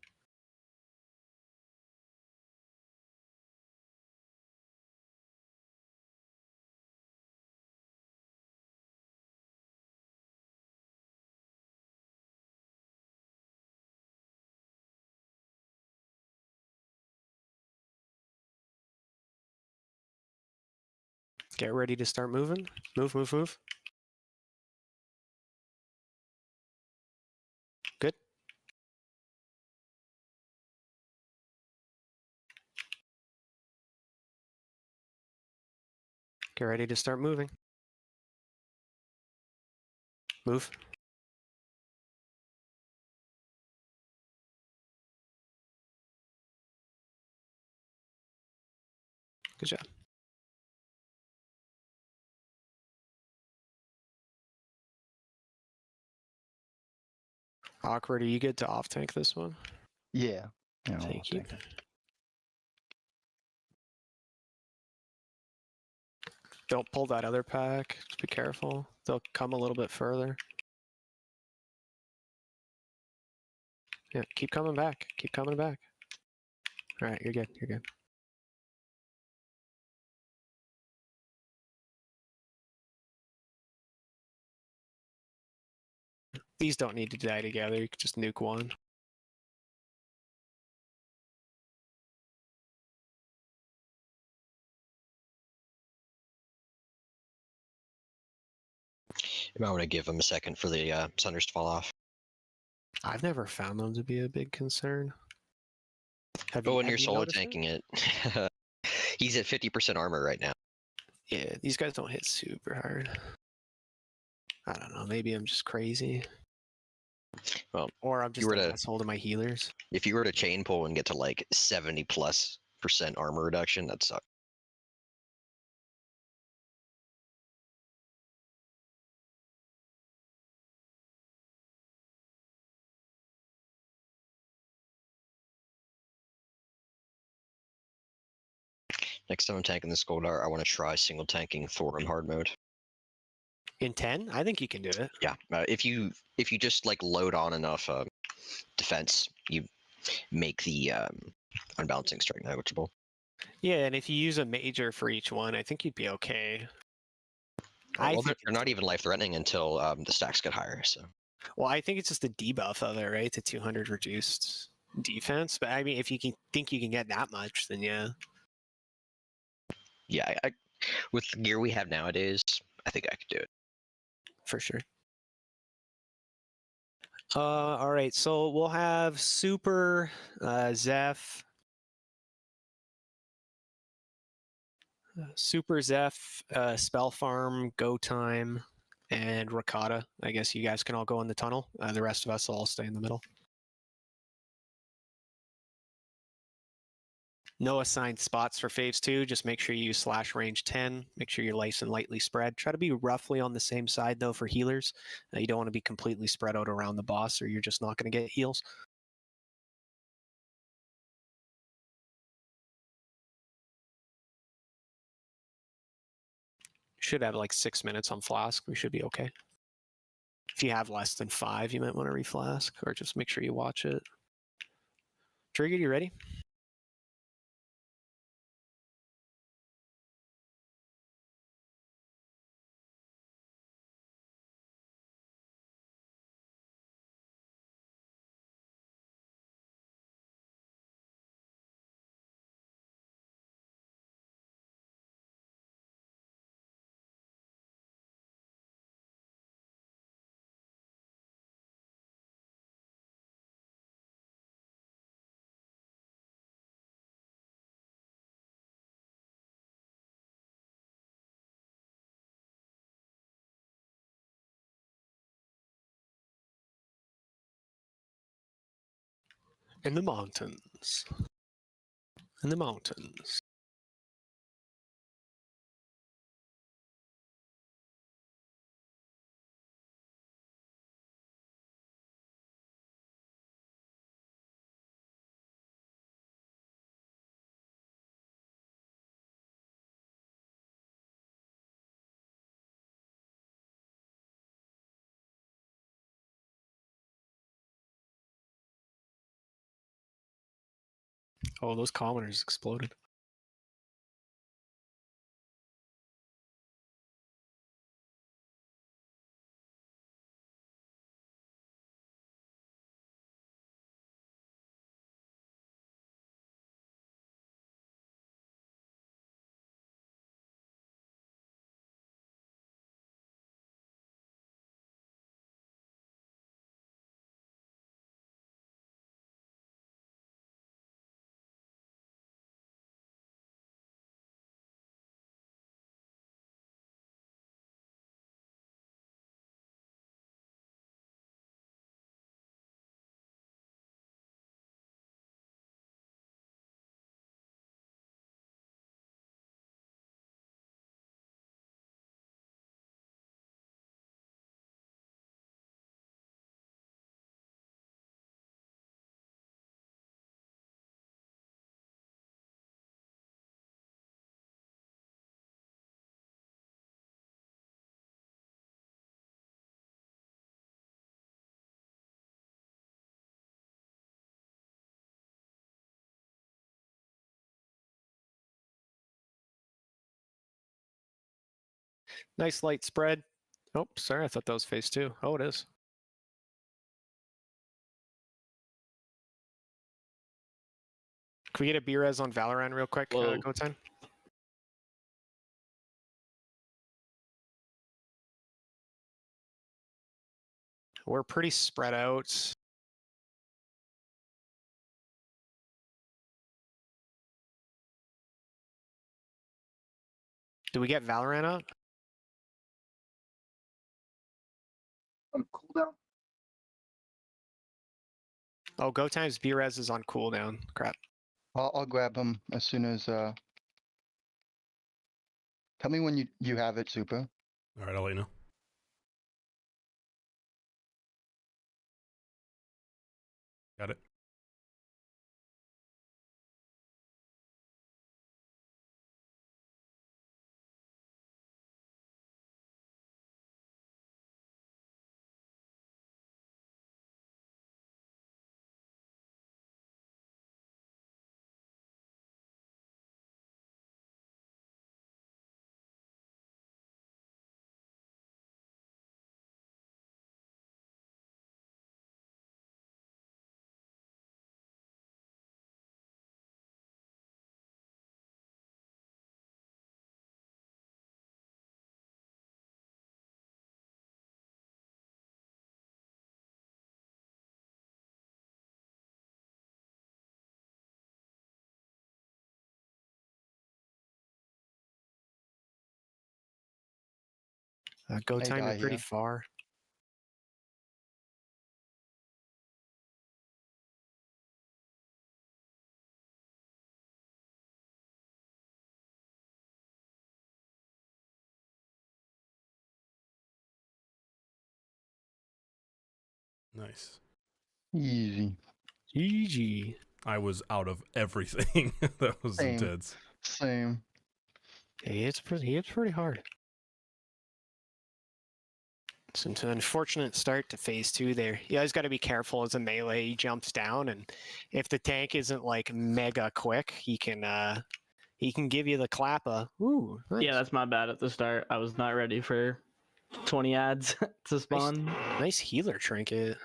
Get ready to start moving. Move, move, move. Good. Get ready to start moving. Move. Good job. Awkward, are you good to off tank this one? Yeah. Yeah, I'll Thank you. take it. Don't pull that other pack. Just be careful. They'll come a little bit further. Yeah, keep coming back. Keep coming back. All right, you're good. You're good. These don't need to die together. You can just nuke one. You might want to give them a second for the Sunders to fall off. I've never found them to be a big concern. Have But when have you're you solo noticed it? tanking it, he's at 50% armor right now. Yeah, these guys don't hit super hard. I don't know. Maybe I'm just crazy. Well, Or I'm just were an to- asshole to my healers. If you were to chain pull and get to like 70+% armor reduction, that sucks. Next time I'm tanking this Goldar, I want to try single tanking Thor in hard mode. In 10? I think you can do it. Yeah, if you just like load on enough defense, you make the unbalancing strike negligible. Yeah, and if you use a major for each one, I think you'd be okay. Well, they're it's not even life threatening until the stacks get higher. So Well, I think it's just a debuff of it, right? To 200 reduced defense. But I mean, if you can think you can get that much, then yeah, yeah, with the gear we have nowadays, I think I could do it. for sure. All right, so we'll have Super, Zeph, Super Zeph, Spell Farm, Go Time, and Rakata. I guess you guys can all go in the tunnel. The rest of us will all stay in the middle. No assigned spots for Faves 2. Just make sure you use slash range 10. Make sure you're nice and lightly spread. Try to be roughly on the same side, though, for healers. You don't want to be completely spread out around the boss, or you're just not going to get heals. Should have like 6 minutes on Flask. We should be okay. If you have less than 5, you might want to reflask, or just make sure you watch it. Trigger, you ready? In the mountains. In the mountains. Oh, those commoners exploded. Nice light spread. Oh, sorry, I thought that was phase 2. Oh, it is. Can we get a B-res on Valorant real quick, Whoa. Goten? We're pretty spread out. Do we get Valorant up? On cooldown. Oh, Goten's B-res is on cooldown. Crap. I'll grab him as soon as. Tell me when you have it, Super. All right, I'll let you know. Got it. Goten, die you're pretty here. far. Nice. Easy. GG. I was out of everything. That was Same. intense. Same. He hits pretty hard. It's an unfortunate start to phase 2 there. You guys got to be careful as a melee. He jumps down, and if the tank isn't like mega quick, he can give you the clappa. Ooh, nice. Yeah, that's my bad at the start. I was not ready for 20 ads to spawn. Nice healer trinket.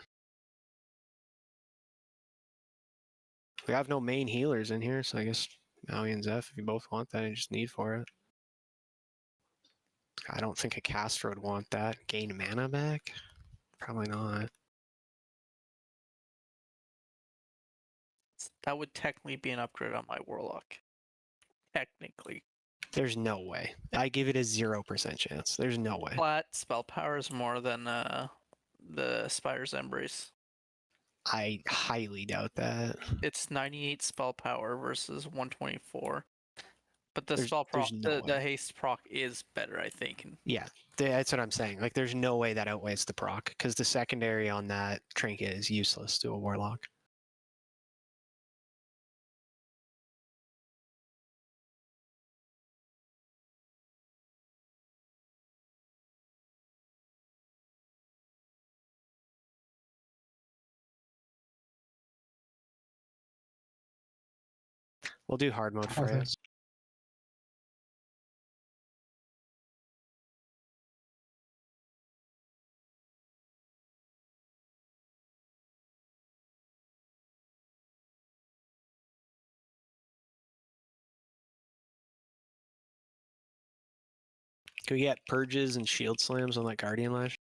We have no main healers in here, so I guess Maui and Zeph, if you both want that, I just need for it. I don't think a caster would want that. Gain mana back? Probably not. That would technically be an upgrade on my Warlock. Technically. There's no way. I give it a 0% chance. There's no way. Flat spell power is more than the Spire's Embrace. I highly doubt that. It's 98 spell power versus 124. But the There's- spell proc, there's no the way. haste proc is better, I think. Yeah, that's what I'm saying. Like, there's no way that outweighs the proc, because the secondary on that trinket is useless to a warlock. We'll do hard mode Oh, for it. thanks. Can we get purges and shield slams on that guardian lash?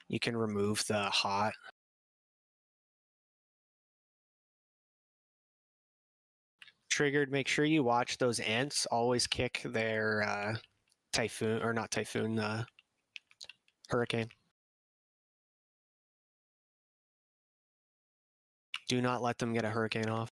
You can remove the hot. Triggered, make sure you watch those ants. Always kick their typhoon, or not typhoon, hurricane. Do not let them get a hurricane off.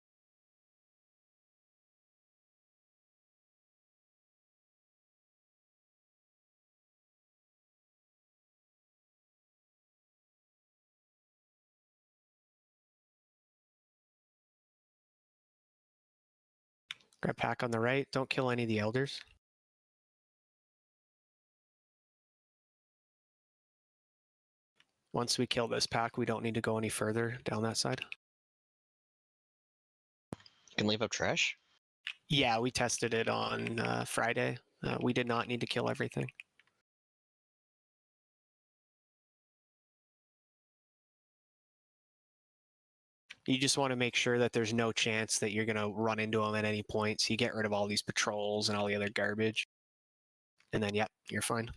Grab pack on the right. Don't kill any of the elders. Once we kill this pack, we don't need to go any further down that side. You can leave up trash. Yeah, we tested it on Friday. We did not need to kill everything. You just want to make sure that there's no chance that you're going to run into them at any point. So you get rid of all these patrols and all the other garbage. And then, yep, you're fine.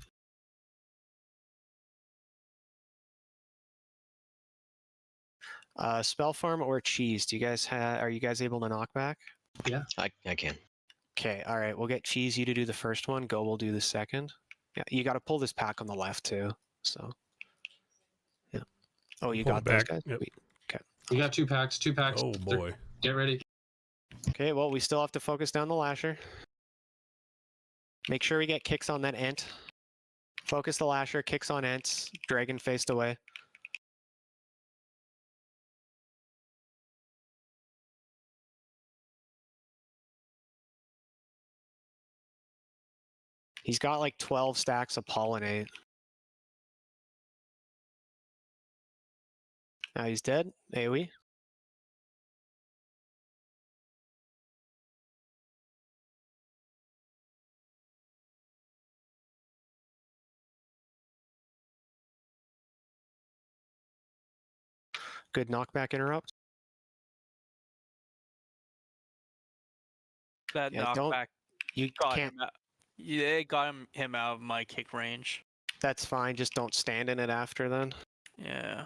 Spell farm or cheese? Do you guys are you guys able to knock back? I can. Okay, all right. We'll get cheese you to do the first one. Go, we'll do the second. Yeah, you got to pull this pack on the left too. So, yeah. Oh, you Pull got it those back. guys? Yep. Sweet. You got 2 packs. 2 packs. Oh boy. Get ready. Okay, well, we still have to focus down the lasher. Make sure we get kicks on that ant. Focus the lasher, kicks on ants. Dragon faced away. He's got like 12 stacks of pollinate. Now he's dead. AoE. Good knockback interrupt. That Yeah, don't- knockback You got can't. him out. Yeah, it got him out of my kick range. That's fine. Just don't stand in it after then. Yeah.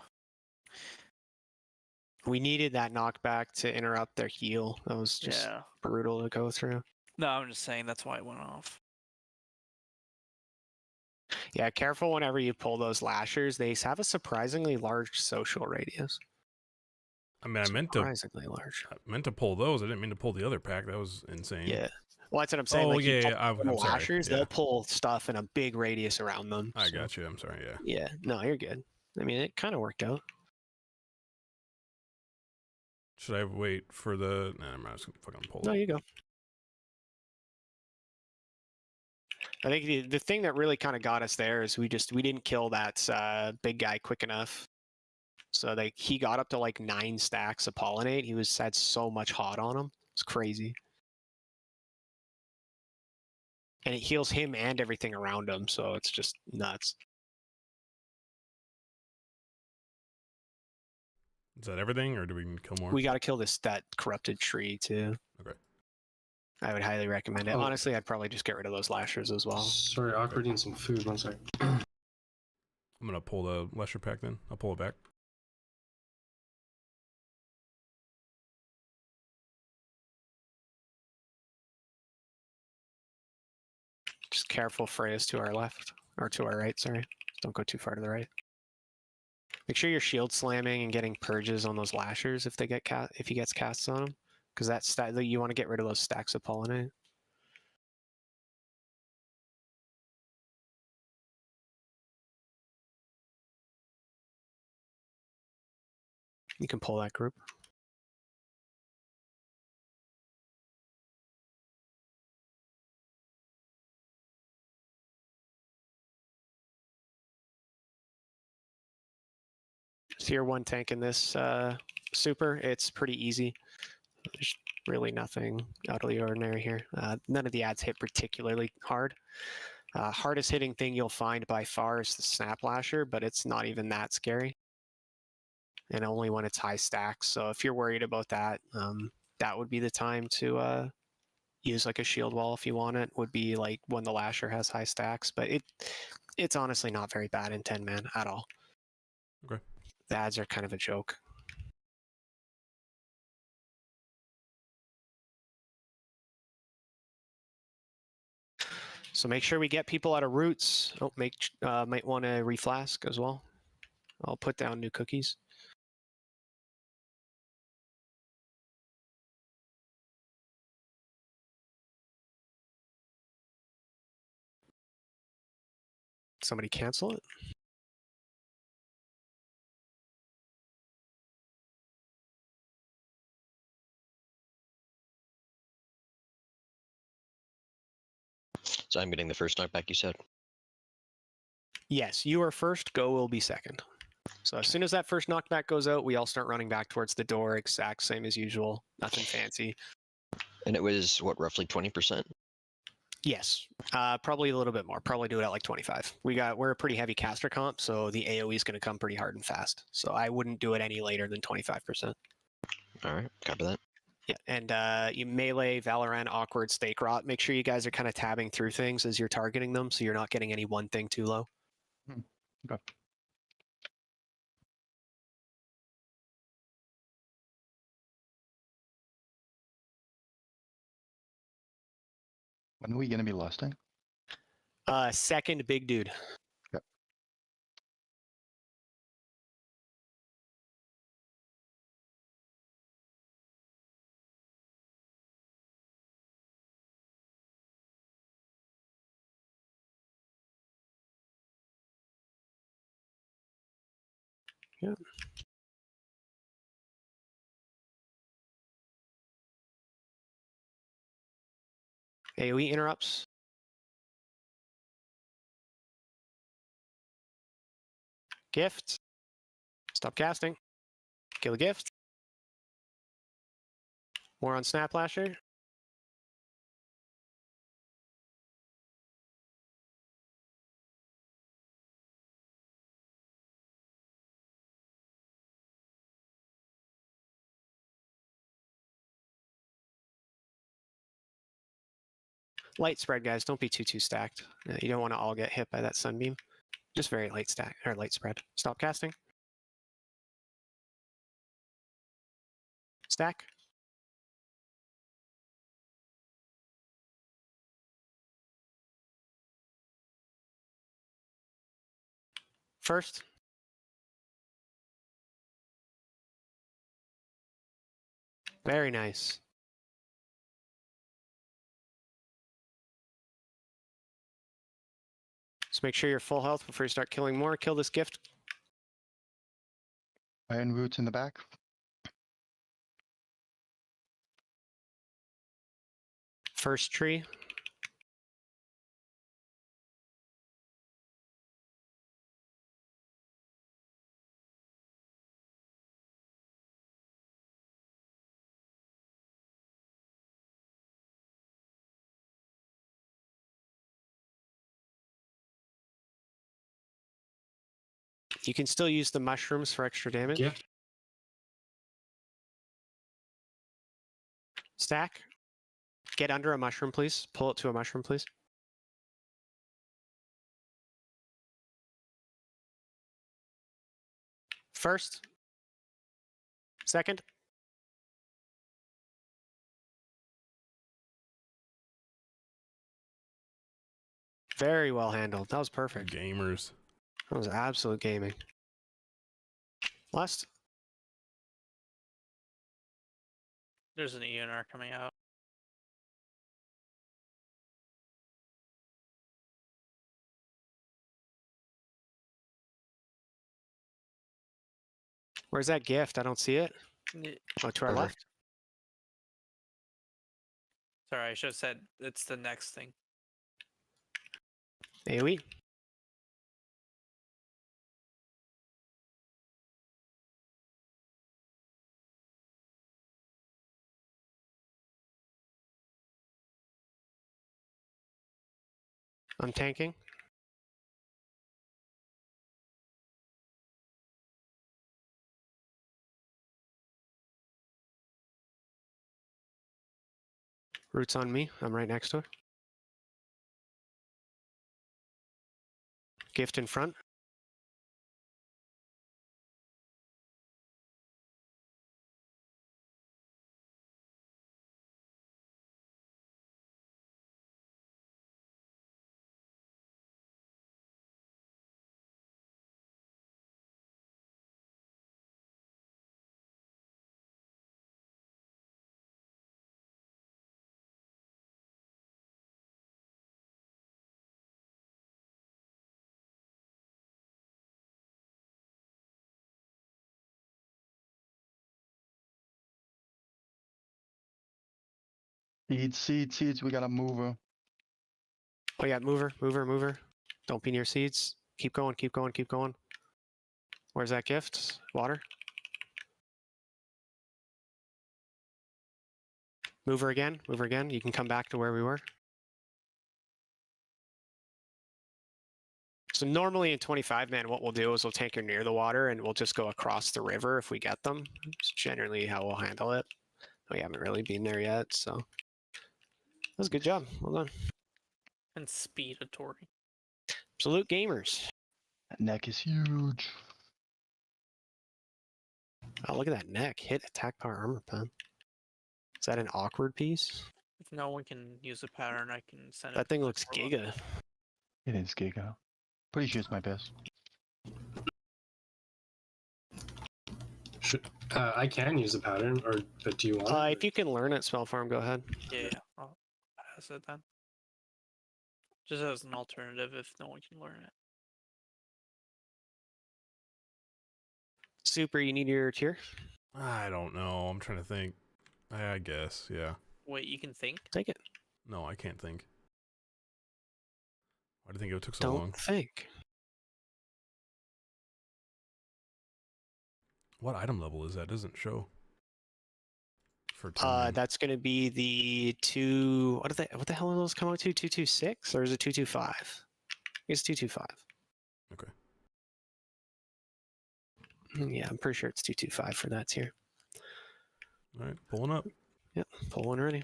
We needed that knockback to interrupt their heal. That was just Yeah. brutal to go through. No, I'm just saying that's why it went off. Yeah, careful whenever you pull those lashers. They have a surprisingly large social radius. I mean, I Surprisingly large. meant to pull those. I didn't mean to pull the other pack. That was insane. Yeah. Well, that's what I'm saying. Oh like, you yeah, pull yeah. I'm the sorry. lashers, Yeah. they'll pull stuff in a big radius around them. I so- got you. I'm sorry. Yeah. Yeah. No, you're good. I mean, it kind of worked out. Should I wait for the? Nah, I'm just gonna fucking pull No, it. you go. I think the thing that really kind of got us there is we didn't kill that big guy quick enough. So he got up to like 9 stacks of pollinate. He had so much hot on him. It's crazy. And it heals him and everything around him, so it's just nuts. Is that everything, or do we kill more? We got to kill that corrupted tree too. Okay. I would highly recommend it. Oh. Honestly, I'd probably just get rid of those lashers as well. Sorry, awkward eating some food. 1 sec. I'm gonna pull the lesser pack then. I'll pull it back. Just careful, Freya's to our left or to our right. Sorry, don't go too far to the right. Make sure you're shield slamming and getting purges on those lashers if they get if he gets casts on them, because you want to get rid of those stacks of pollinate. You can pull that group. So you're one tank in this super. It's pretty easy. There's really nothing out of the ordinary here. None of the ads hit particularly hard. Hardest hitting thing you'll find by far is the Snap Lasher, but it's not even that scary. And only when it's high stacks. So if you're worried about that, that would be the time to use like a shield wall if you want it. Would be like when the Lasher has high stacks, but it's honestly not very bad in 10 man at all. Okay. The ads are kind of a joke. So make sure we get people out of roots. Oh, might want to reflask as well. I'll put down new cookies. Somebody cancel it. So I'm getting the first knockback you said. Yes, you are first, Go will be second. So as soon as that first knockback goes out, we all start running back towards the door, exact same as usual. Nothing fancy. And it was what, roughly 20%? Yes, probably a little bit more. Probably do it at like 25. We're a pretty heavy caster comp, so the AoE is going to come pretty hard and fast. So I wouldn't do it any later than 25%. All right, copy that. Yeah, and you melee, Valorant, awkward, stake rot. Make sure you guys are kind of tabbing through things as you're targeting them, so you're not getting any one thing too low. Okay. When are we going to be lusting? Second, big dude. Yep. Yeah. AoE interrupts. Gift. Stop casting. Kill the gift. More on Snap Lasher. Light spread, guys. Don't be too stacked. You don't want to all get hit by that sunbeam. Just very light stack or light spread. Stop casting. Stack. First. Very nice. Just make sure you're full health before you start killing more. Kill this gift. Iron roots in the back. First tree. You can still use the mushrooms for extra damage. Gift. Stack. Get under a mushroom, please. Pull it to a mushroom, please. First. Second. Very well handled. That was perfect. Gamers. That was absolute gaming. Last. There's an ENR coming out. Where's that gift? I don't see it. Oh, to our Over. left. Sorry, I should have said it's the next thing. AoE. I'm tanking. Roots on me. I'm right next to her. Gift in front. Seeds. We got a mover. Oh yeah, mover. Don't be near seeds. Keep going. Where's that gift? Water. Mover again. You can come back to where we were. So normally in 25 man, what we'll do is we'll tank her near the water and we'll just go across the river if we get them. It's generally how we'll handle it. We haven't really been there yet, so that was a good job. Well done. And speedatory. Absolute gamers. That neck is huge. Oh, look at that neck. Hit attack power armor pen. Is that an awkward piece? If no one can use a pattern, I can send it. That thing to looks Corvo. giga. It is Giga. Pretty sure it's my best. I can use a pattern, but do you want? it? If you can learn it, Spell Farm, go ahead. Yeah, I'll pass it then. Just as an alternative if no one can learn it. Super, you need your tier? I don't know. I'm trying to think. I guess, yeah. Wait, you can think? Take it. No, I can't think. Why do you think it took so Don't long? think. What item level is that? It doesn't show. For 10 man. That's gonna be the two. What the hell are those coming to? 226 or is it 225? It's 225. Okay. Yeah, I'm pretty sure it's 225 for that tier. All right, pulling up. Yep, pull one ready.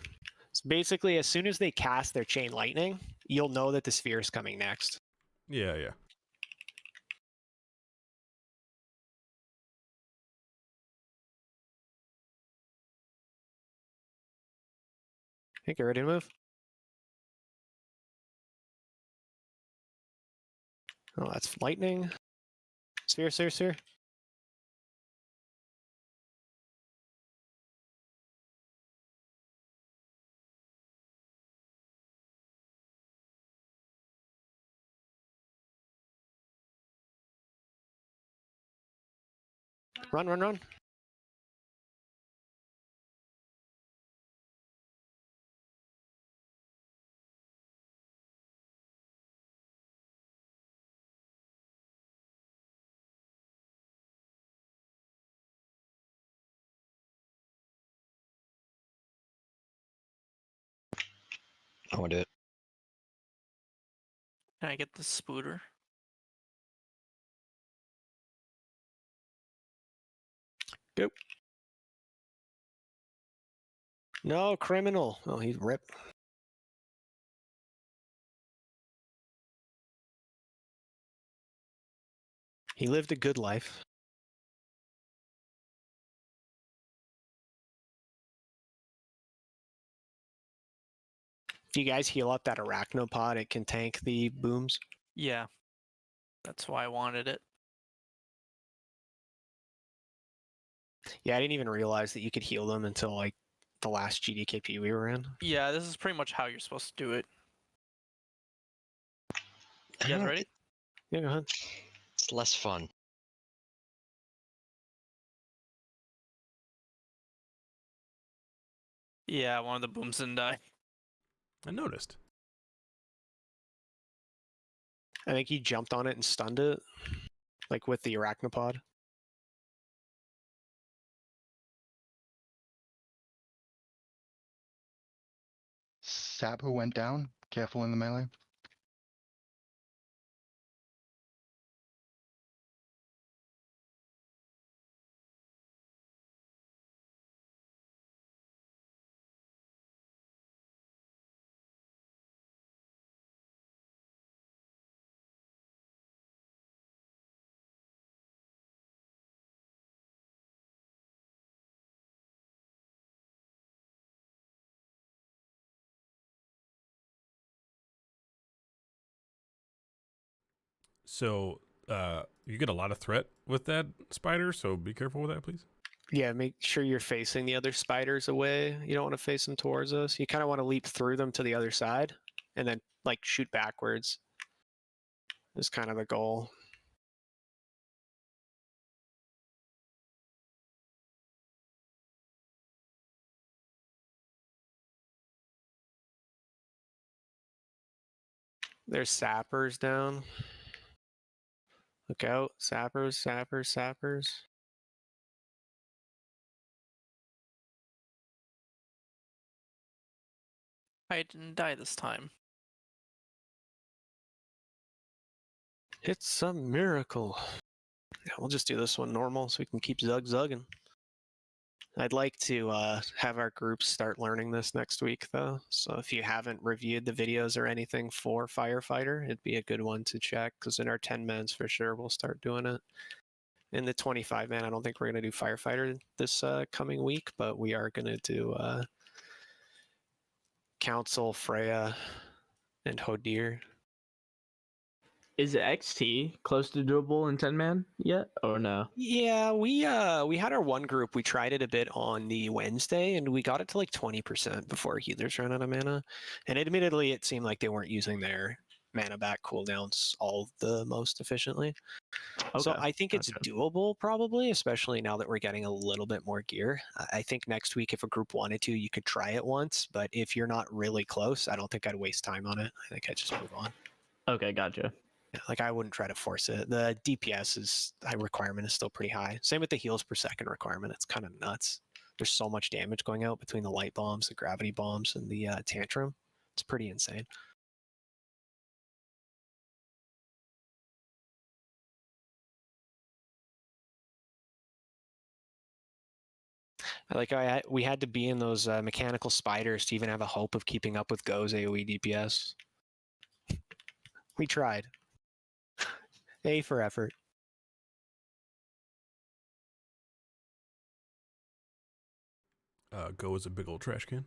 So basically, as soon as they cast their chain lightning, you'll know that the sphere is coming next. Yeah. Okay, get ready to move. Oh, that's lightning. Sphere. Run. I want to do it. Can I get the spooter? Go. No, criminal. Oh, he's ripped. He lived a good life. If you guys heal up that arachnopod, it can tank the booms. Yeah. That's why I wanted it. Yeah, I didn't even realize that you could heal them until like the last GDKP we were in. Yeah, this is pretty much how you're supposed to do it. You guys ready? Yeah, go ahead. It's less fun. Yeah, one of the booms didn't die. I noticed. I think he jumped on it and stunned it, like with the arachnopod. Sap who went down. Careful in the melee. So you get a lot of threat with that spider, so be careful with that, please. Yeah, make sure you're facing the other spiders away. You don't want to face them towards us. You kind of want to leap through them to the other side and then like shoot backwards. Is kind of the goal. There's sappers down. Look out, sappers, sappers, sappers. I didn't die this time. It's a miracle. Yeah, we'll just do this one normal so we can keep zug-zugging. I'd like to have our groups start learning this next week, though. So if you haven't reviewed the videos or anything for Firefighter, it'd be a good one to check, because in our 10-mans for sure, we'll start doing it. In the 25-man, I don't think we're going to do Firefighter this coming week, but we are going to do Council, Freya, and Hodir. Is XT close to doable in 10-man yet, or no? Yeah, we had our one group. We tried it a bit on the Wednesday, and we got it to like 20% before healers ran out of mana. And admittedly, it seemed like they weren't using their mana back cooldowns all the most efficiently. So Okay, I think it's gotcha. doable, probably, especially now that we're getting a little bit more gear. I think next week, if a group wanted to, you could try it once. But if you're not really close, I don't think I'd waste time on it. I think I'd just move on. Okay, gotcha. Yeah, like I wouldn't try to force it. The DPS requirement is still pretty high. Same with the heals per second requirement. It's kind of nuts. There's so much damage going out between the light bombs, the gravity bombs, and the tantrum. It's pretty insane. We had to be in those mechanical spiders to even have a hope of keeping up with Go's AoE DPS. We tried. A for effort. Go is a big old trash can.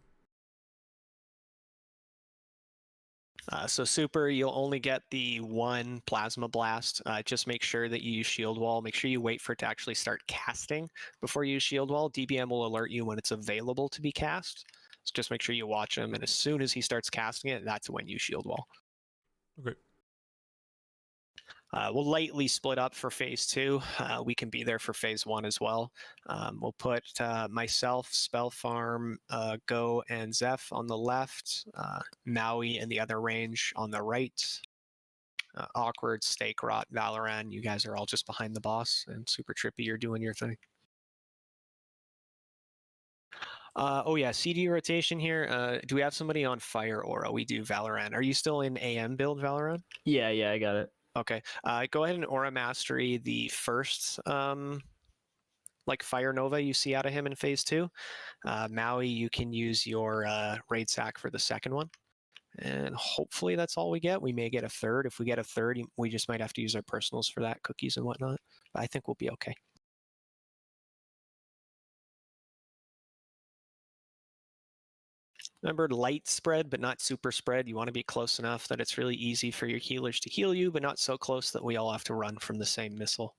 So super, you'll only get the one plasma blast. Just make sure that you use shield wall. Make sure you wait for it to actually start casting before you use shield wall. DBM will alert you when it's available to be cast. So just make sure you watch him, and as soon as he starts casting it, that's when you shield wall. Okay. We'll lightly split up for phase 2. We can be there for phase 1 as well. We'll put myself, Spell Farm, Go, and Zeph on the left, Maui and the other range on the right. Awkward, Stake Rot, Valorant, you guys are all just behind the boss, and Super Trippy, you're doing your thing. Oh yeah, CD rotation here. Do we have somebody on Fire Aura? We do Valorant. Are you still in AM build, Valorant? Yeah, I got it. Okay, go ahead and Aura Mastery the first like Fire Nova you see out of him in phase 2. Maui, you can use your Raid Sack for the second one. And hopefully that's all we get. We may get a third. If we get a third, we just might have to use our personals for that, cookies and whatnot. But I think we'll be okay. Remember, light spread, but not super spread. You want to be close enough that it's really easy for your healers to heal you, but not so close that we all have to run from the same missile.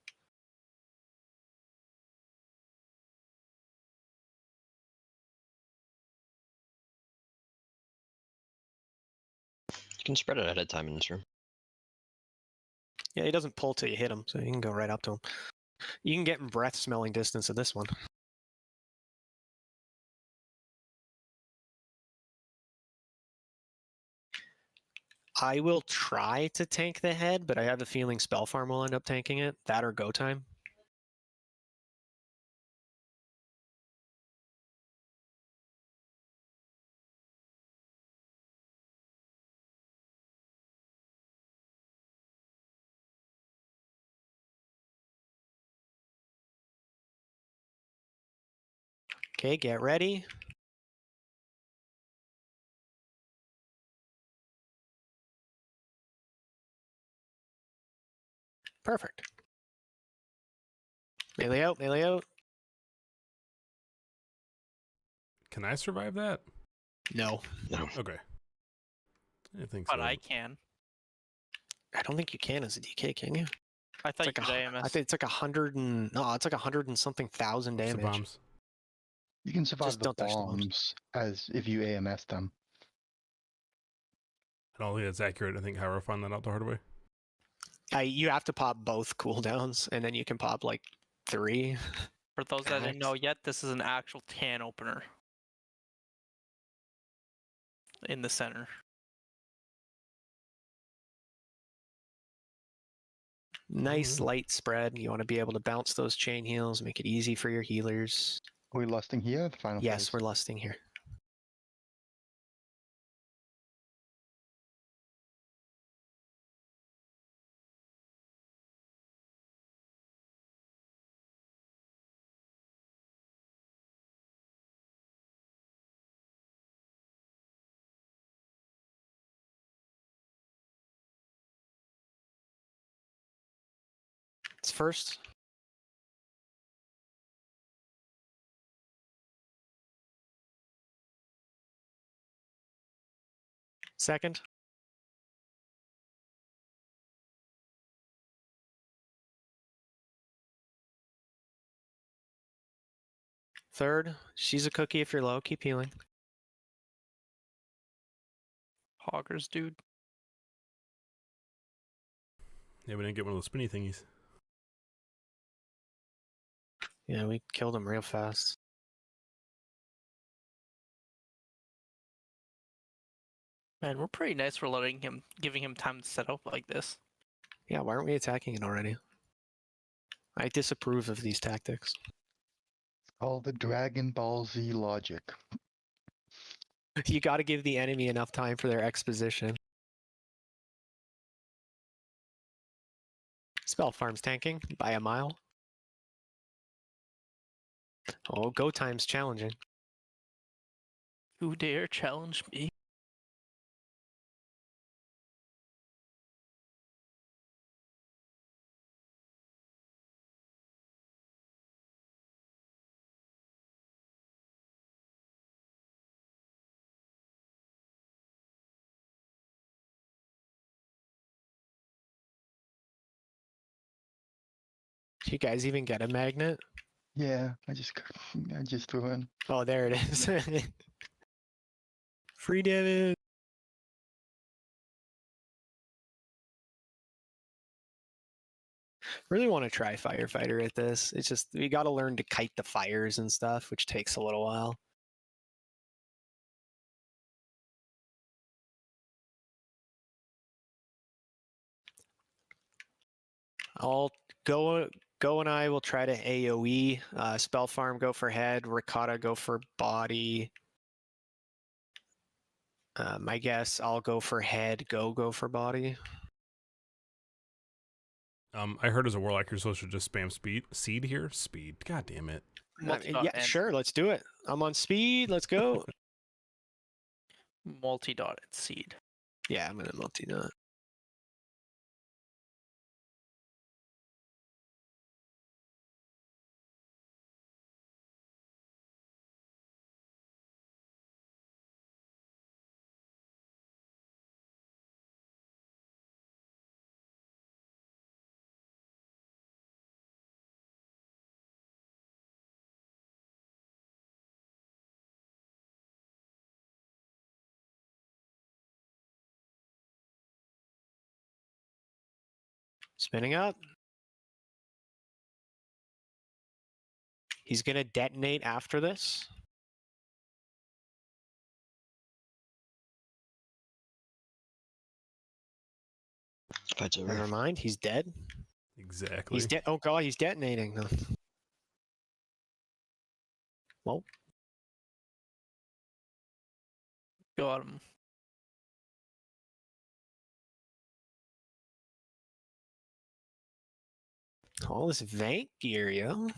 can spread it ahead of time in this room. Yeah, he doesn't pull till you hit him, so you can go right up to him. You can get in breath smelling distance of this one. I will try to tank the head, but I have a feeling Spell Farm will end up tanking it. That or Go Time. Okay, get ready. Perfect. Melee out, melee out. Can I survive that? No, No. Okay. I think But so. I can. I don't think you can as a DK, can you? I thought It's like you could a, AMS. I think it's like 100 and no, it's like 100 and something thousand What's the damage. bombs? You can survive Just the don't touch the bombs. bombs as if you AMS them. I don't think that's accurate. I think Hyro found that out the hard way. You have to pop both cooldowns, and then you can pop like 3. For those that didn't know Max. yet, this is an actual can opener in the center. Nice Alright. light spread. You want to be able to bounce those chain heals, make it easy for your healers. Are we lusting here? The final Yes, phase? we're lusting here. It's first. Second. Third. She's a cookie if you're low. Keep healing. Hoggers, dude. Yeah, we didn't get one of those spinny thingies. Yeah, we killed him real fast. Man, we're pretty nice for giving him time to set up like this. Yeah, why aren't we attacking it already? I disapprove of these tactics. All the Dragon Ball Z logic. You got to give the enemy enough time for their exposition. Spell Farm's tanking by a mile. Oh, Go Time's challenging. Who dare challenge me? Do you guys even get a magnet? Yeah, I just threw in. Oh, there it is. Free damage. Really want to try firefighter at this. It's just we got to learn to kite the fires and stuff, which takes a little while. I'll go and I will try to AoE. Spell Farm go for head. Ricotta go for body. I guess I'll go for head. Go for body. I heard as a warlock you're supposed to just spam seed here. Speed. God damn it. Multi-dot Yeah, and sure. Let's do it. I'm on speed. Let's go. multi-dotted seed. Yeah, I'm gonna multi-dot. Spinning up. He's going to detonate after this. Fight's over. Never mind, he's dead. Exactly. He's dead. Oh god, he's detonating. Well, Got him. all this Vank gear, yo.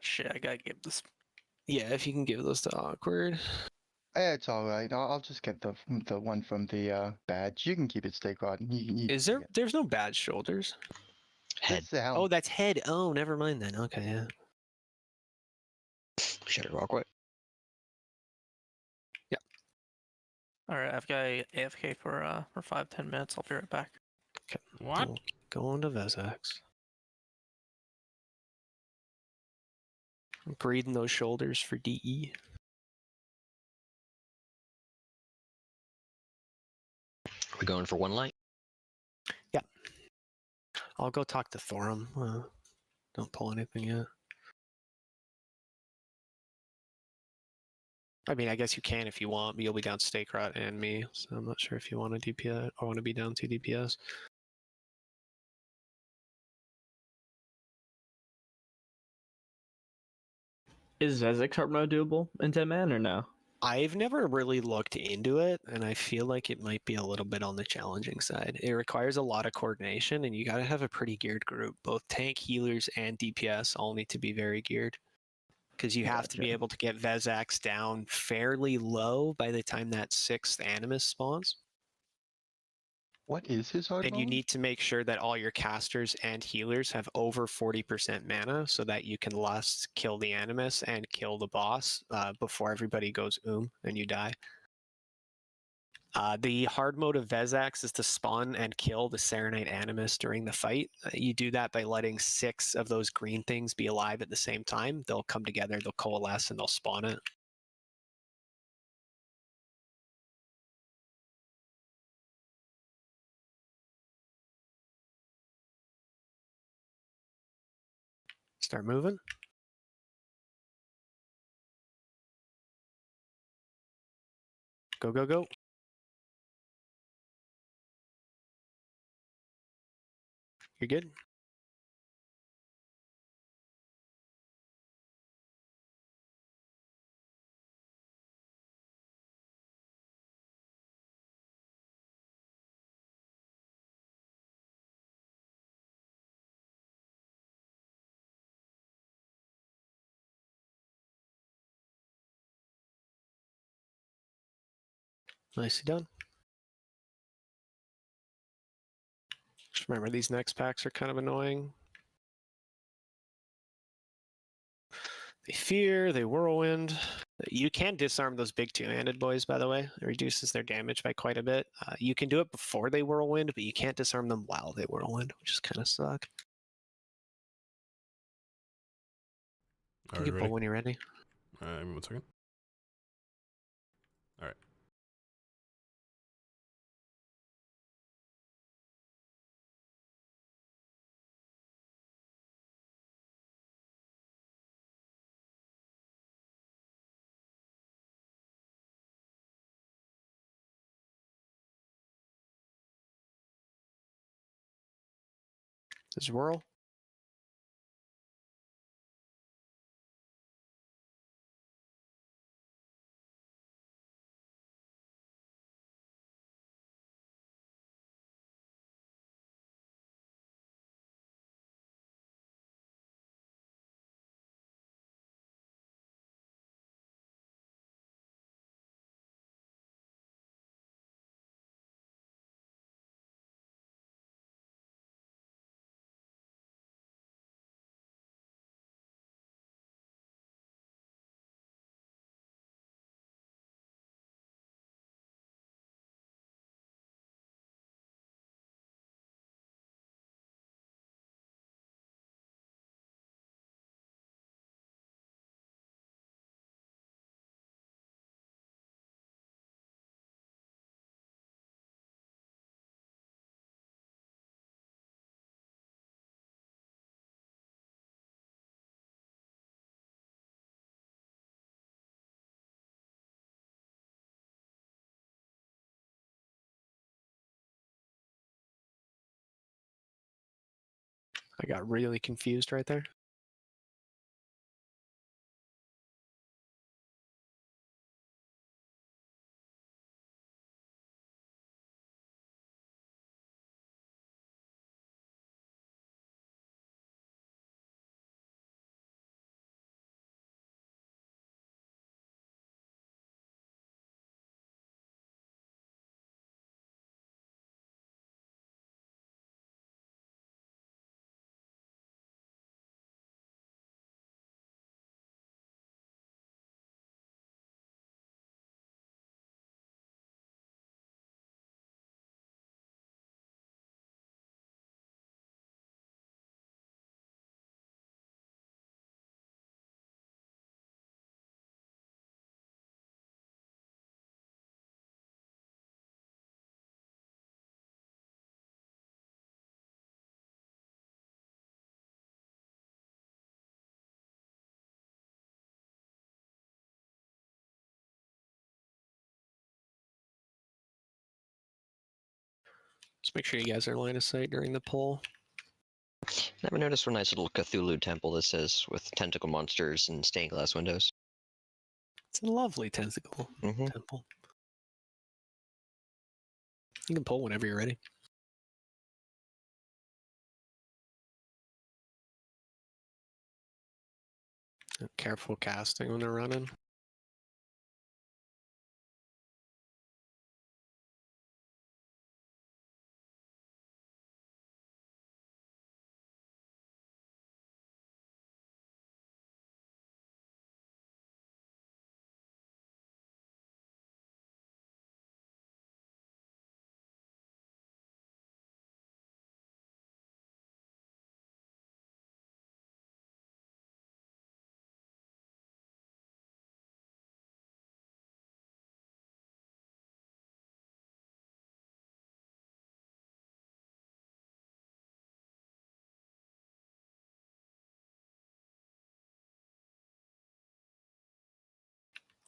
Shit, I gotta give this. Yeah, if you can give those to Awkward. It's all right. I'll just get the one from the badge. You can keep it, Stay Rod. You Is can there? take it. There's no bad shoulders. Head. It's the helm. Oh, that's head. Oh, never mind then. Okay, yeah. Shattered Rockway. All right, I've got AFK for 5-10 minutes. I'll be right back. What? Go on to Vezax. I'm breathing those shoulders for DE. We going for one light? I'll go talk to Thorum. Don't pull anything yet. I mean, I guess you can if you want, but you'll be down Stakerot and me, so I'm not sure if you want to DPS or want to be down 2 DPS. Is Vezek hard mode doable in 10 man or no? I've never really looked into it, and I feel like it might be a little bit on the challenging side. It requires a lot of coordination, and you got to have a pretty geared group. Both tank, healers, and DPS all need to be very geared. Because you have to be Gotcha. able to get Vezax down fairly low by the time that 6th Animus spawns. What is his hard And you mode? need to make sure that all your casters and healers have over 40% mana so that you can last kill the Animus and kill the boss before everybody goes and you die. The hard mode of Vezax is to spawn and kill the Serenite Animus during the fight. You do that by letting 6 of those green things be alive at the same time. They'll come together, they'll coalesce, and they'll spawn it. Start moving. Go, go, go. You're good. Nicely done. Just remember, these next packs are kind of annoying. They fear, they whirlwind. You can disarm those big two-handed boys, by the way. It reduces their damage by quite a bit. You can do it before they whirlwind, but you can't disarm them while they whirlwind, which is kind of suck. All You right, can ready? pull when you're ready. 1 second. All right. Just whirl. I got really confused right there. Just make sure you guys are line of sight during the poll. Never noticed one nice little Cthulhu temple that says with tentacle monsters and stained glass windows. It's a lovely tentacle Mm-hmm. temple. You can pull whenever you're ready. Careful casting when they're running.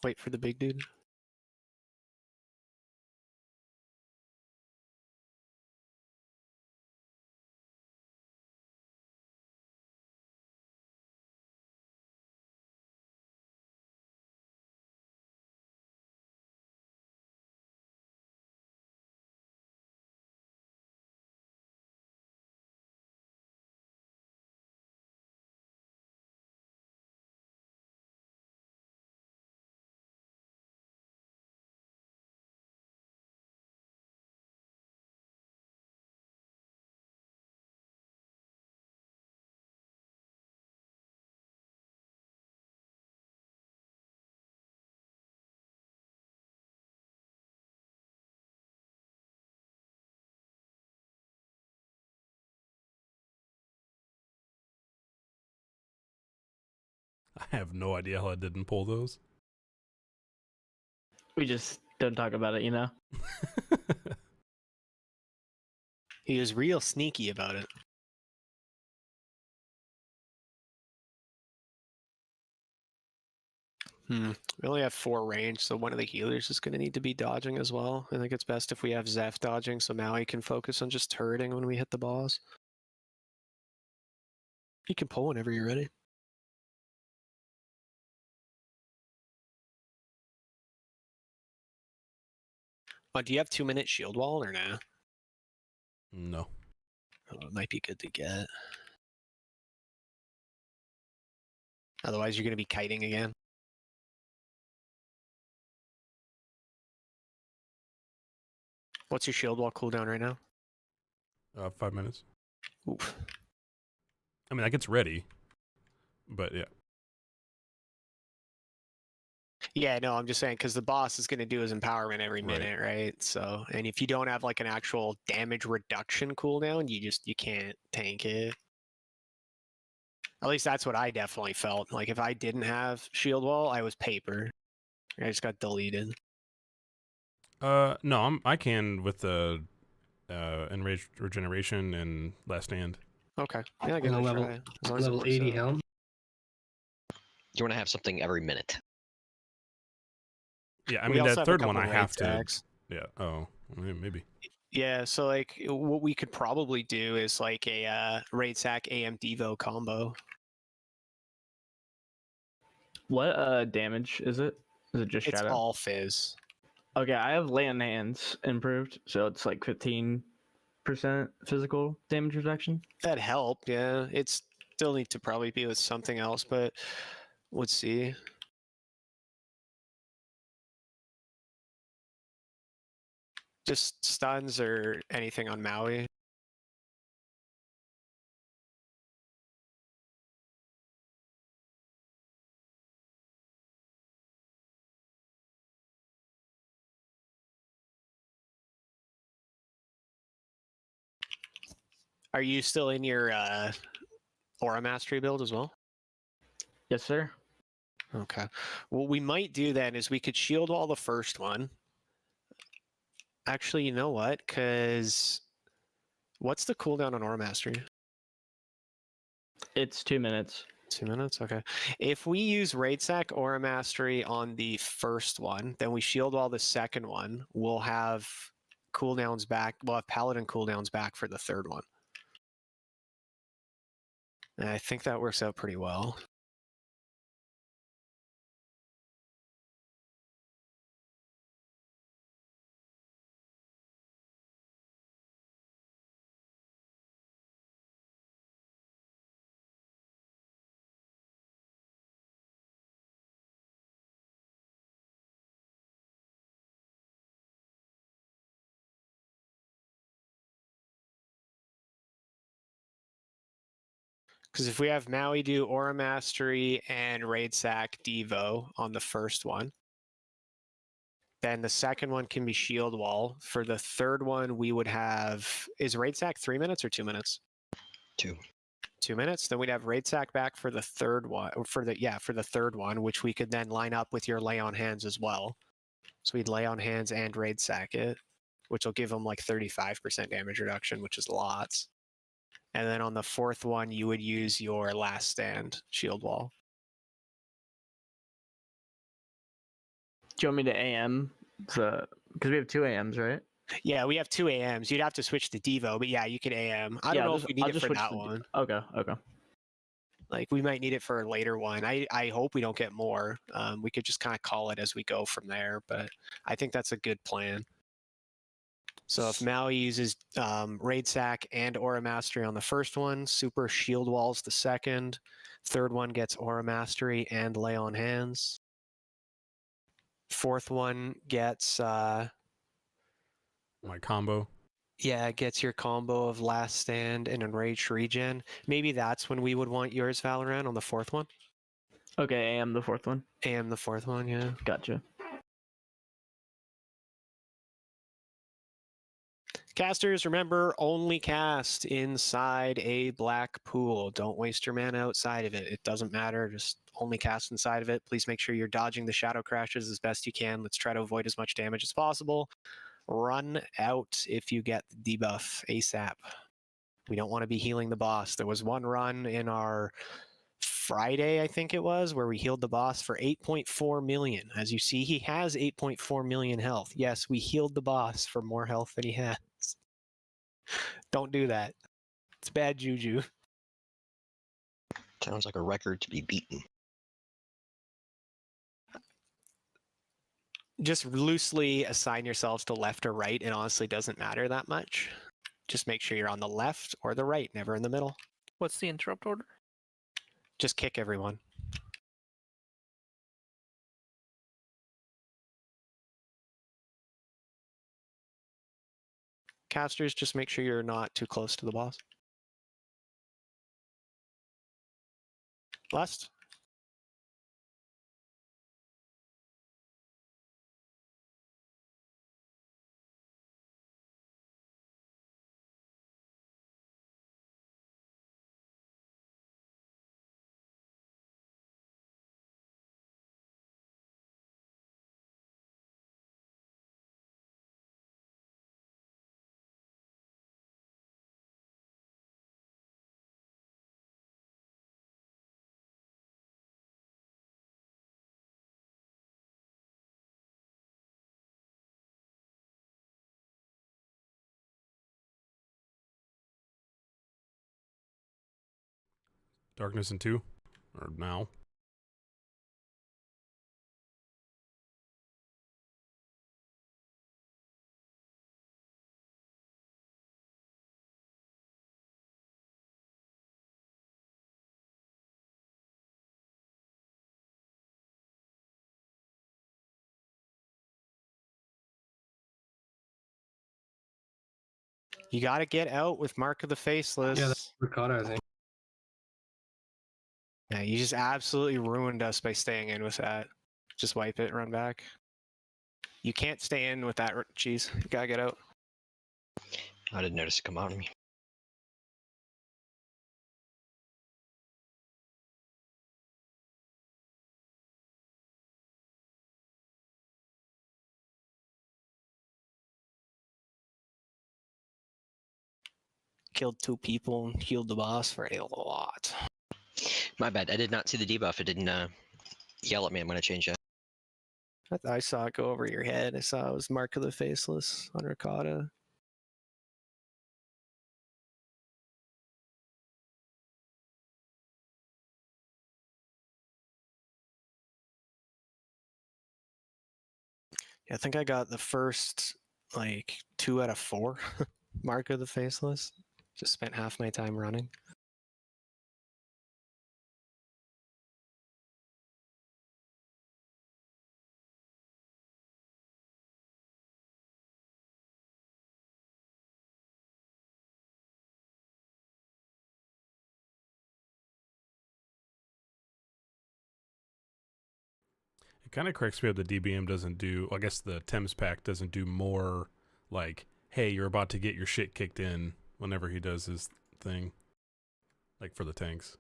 Wait for the big dude. I have no idea how I didn't pull those. We just don't talk about it, you know? He was real sneaky about it. We only have 4 range, so one of the healers is going to need to be dodging as well. I think it's best if we have Zeph dodging, so Maui can focus on just turreting when we hit the boss. You can pull whenever you're ready. Do you have 2-minute shield wall or nah? No. Oh, it might be good to get. Otherwise, you're going to be kiting again. What's your shield wall cooldown right now? 5 minutes. Oof. I mean, that gets ready. But yeah. Yeah, no, I'm just saying because the boss is going to do his empowerment every Right. minute, right? So, and if you don't have like an actual damage reduction cooldown, you can't tank it. At least that's what I definitely felt. Like if I didn't have shield wall, I was paper. I just got deleted. No, I can with the enraged regeneration and last stand. Okay, yeah, I give it a level- try. As long as it Level works 80 out. helm. You want to have something every minute. Yeah, I We mean also that have a third one couple I raid have to. stacks. Yeah. Oh, maybe. Yeah, so like what we could probably do is like a raid sack AM Devo combo. What damage is it? Is it just It's shadow? all fizz. Okay, I have lay on hands improved, so it's like 15% physical damage reduction. That helped, yeah. It's still need to probably be with something else, but let's see. Just stuns or anything on Maui. Are you still in your Aura Mastery build as well? Yes, sir. Okay. What we might do then is we could shield wall the first one. Actually, you know what? Because what's the cooldown on Aura Mastery? It's 2 minutes. 2 minutes? Okay. If we use Raid Sack Aura Mastery on the first one, then we shield wall the second one, we'll have cooldowns back. We'll have Paladin cooldowns back for the third one. And I think that works out pretty well. Because if we have Maui do Aura Mastery and Raid Sack Devo on the first one, then the second one can be Shield Wall. For the third one, we would have, is Raid Sack 3 minutes or 2 minutes? 2. 2 minutes. Then we'd have Raid Sack back for the third one, or for the third one, which we could then line up with your Lay on Hands as well. So we'd Lay on Hands and Raid Sack it, which will give them like 35% damage reduction, which is lots. And then on the fourth one, you would use your Last Stand Shield Wall. Do you want me to AM? Because we have 2 AMs, right? Yeah, we have 2 AMs. You'd have to switch to Devo, but yeah, you could AM. I don't know if we need I'll it just for switch that the one. Okay, okay. Like, we might need it for a later one. I hope we don't get more. We could just kind of call it as we go from there, but I think that's a good plan. So if Maui uses Raid Sack and Aura Mastery on the first one, Super Shield Walls the second, third one gets Aura Mastery and Lay on Hands. Fourth one gets, My combo. yeah, gets your combo of Last Stand and Enraged Regen. Maybe that's when we would want yours, Valorant, on the fourth one. Okay, AM the fourth one. AM the fourth one, yeah. Gotcha. Casters, remember, only cast inside a black pool. Don't waste your mana outside of it. It doesn't matter. Just only cast inside of it. Please make sure you're dodging the shadow crashes as best you can. Let's try to avoid as much damage as possible. Run out if you get the debuff ASAP. We don't want to be healing the boss. There was one run in our Friday, I think it was, where we healed the boss for 8.4 million. As you see, he has 8.4 million health. Yes, we healed the boss for more health than he has. Don't do that. It's bad juju. Sounds like a record to be beaten. Just loosely assign yourselves to left or right. It honestly doesn't matter that much. Just make sure you're on the left or the right, never in the middle. What's the interrupt order? Just kick everyone. Casters, just make sure you're not too close to the boss. Last. Darkness in 2? Or now? You got to get out with Mark of the Faceless. Yeah, that's Ricotta, I think. Yeah, you just absolutely ruined us by staying in with that. Just wipe it, run back. You can't stay in with that cheese. You gotta get out. I didn't notice it come out of me. Killed 2 people and healed the boss for a lot. My bad. I did not see the debuff. It didn't yell at me. I'm going to change that. I saw it go over your head. I saw it was Mark of the Faceless on Ricotta. Yeah, I think I got the first, like, 2 out of 4 Mark of the Faceless. Just spent half my time running. It kind of cracks me up that DBM doesn't do, I guess the Thames pack doesn't do more like, hey, you're about to get your shit kicked in whenever he does his thing. Like for the tanks.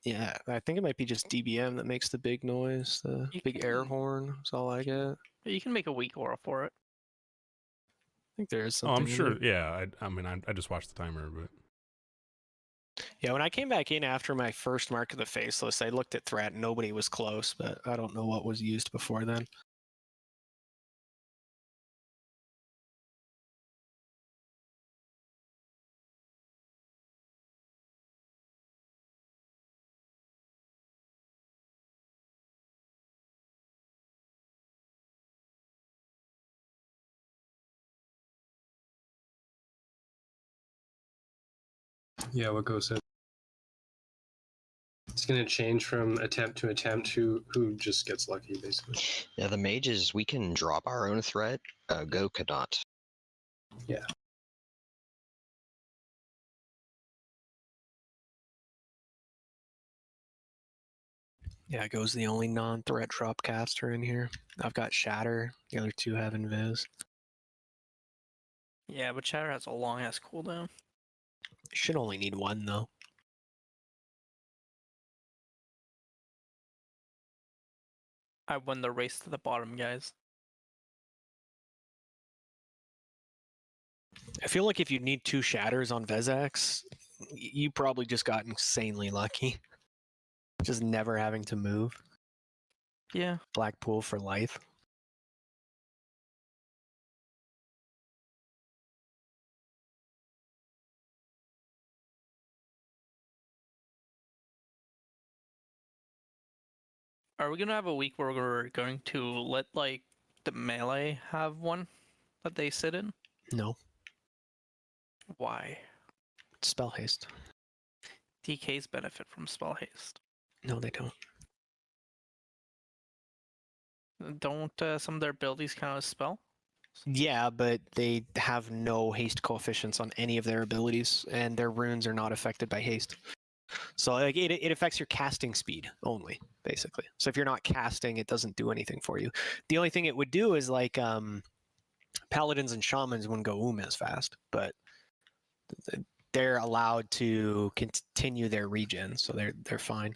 Yeah, I think it might be just DBM that makes the big noise. The You big air can- horn is all I get. I You can make a weak aura for it. think there is Oh, something. I'm in sure. it. Yeah, I mean, I just watched the timer, but Yeah, when I came back in after my first Mark of the Faceless, I looked at threat. Nobody was close, but I don't know what was used before then. Yeah, what goes in. It's going to change from attempt to attempt who just gets lucky, basically. Yeah, the mages, we can drop our own threat. Go could not. Yeah. Yeah, Go's the only non-threat drop caster in here. I've got Shatter. The other 2 have Invis. Yeah, but Shatter has a long ass cooldown. Should only need 1 though. I won the race to the bottom, guys. I feel like if you need 2 Shatters on Vezax, you probably just got insanely lucky. Just never having to move. Yeah. Blackpool for life. Are we gonna have a week where we're going to let like the melee have one that they sit in? No. Why? Spell haste. DKs benefit from spell haste. No, they don't. Don't some of their abilities count as spell? Yeah, but they have no haste coefficients on any of their abilities, and their runes are not affected by haste. So like it affects your casting speed only, basically. So if you're not casting, it doesn't do anything for you. The only thing it would do is like paladins and shamans wouldn't go as fast, but they're allowed to continue their regen, so they're fine.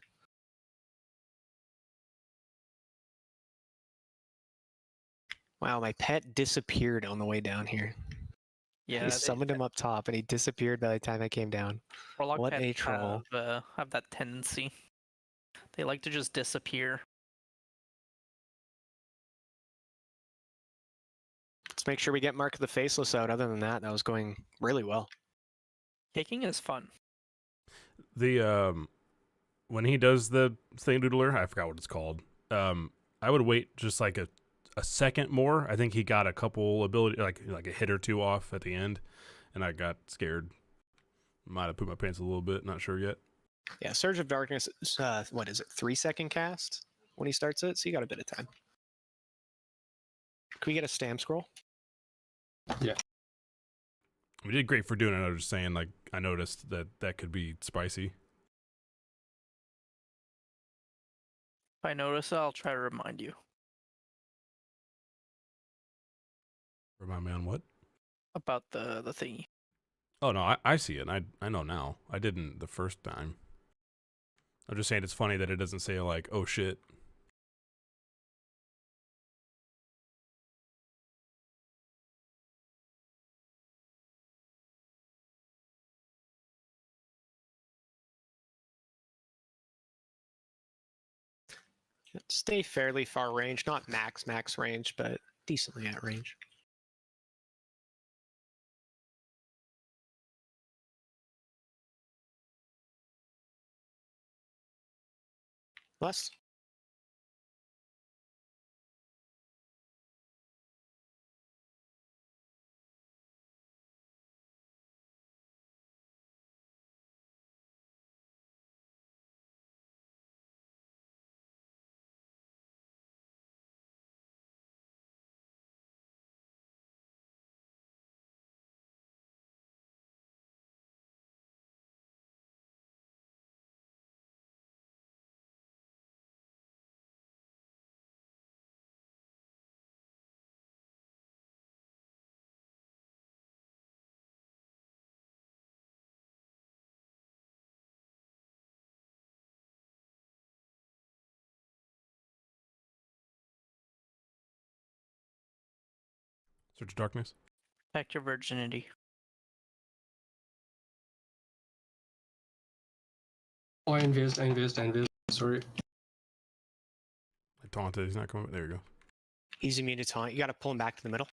Wow, my pet disappeared on the way down here. Yeah, I summoned him up top, and he disappeared by the time I came down. Warlock What a pets troll. have that tendency. They like to just disappear. Let's make sure we get Mark of the Faceless out. Other than that, that was going really well. Kicking is fun. The when he does the thing doodler, I forgot what it's called. I would wait just like a second more. I think he got a couple ability like a hit or two off at the end, and I got scared. Might have pooped my pants a little bit. Not sure yet. Yeah, Surge of Darkness. What is it? 3-second cast when he starts it, so you got a bit of time. Can we get a stamp scroll? We did great for doing it. I was just saying, like, I noticed that could be spicy. If I notice it, I'll try to remind you Remind me on what? about the thingy. Oh no, I see it. I know now. I didn't the first time. I'm just saying it's funny that it doesn't say like, oh shit. Stay fairly far range, not max range, but decently at range. Less. Search of Darkness. Protect your virginity. Oh, I invis. Sorry. I taunted. He's not coming. There you go. He's immune to taunt. You got to pull him back to the middle.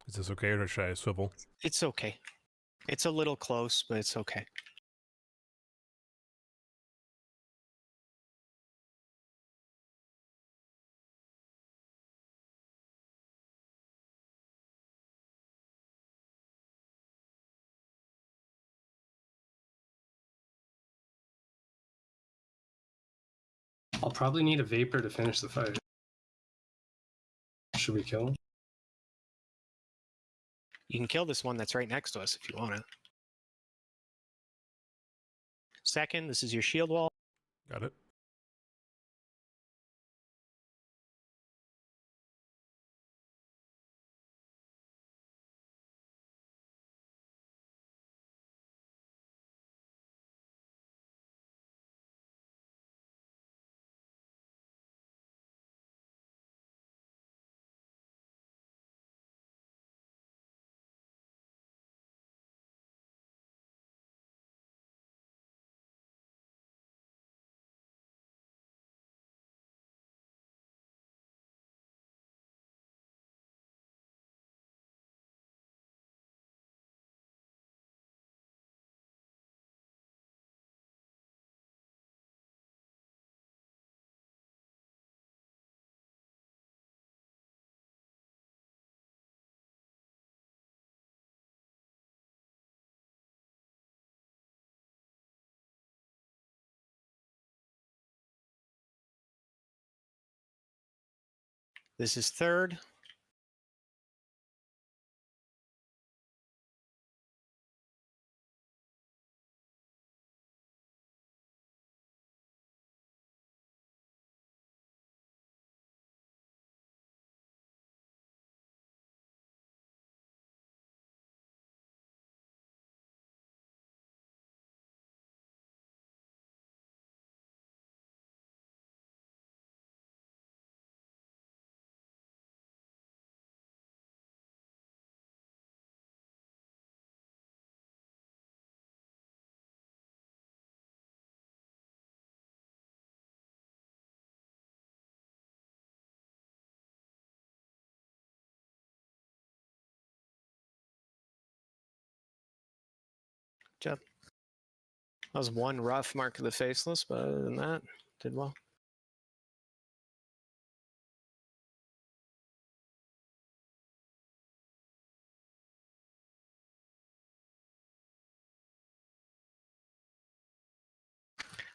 Is this okay or should I swivel? It's okay. It's a little close, but it's okay. I'll probably need a vapor to finish the fight. Should we kill him? You can kill this one that's right next to us if you want to. Second, this is your shield wall. Got it. This is third. That was one rough Mark of the Faceless, but other than that, did well.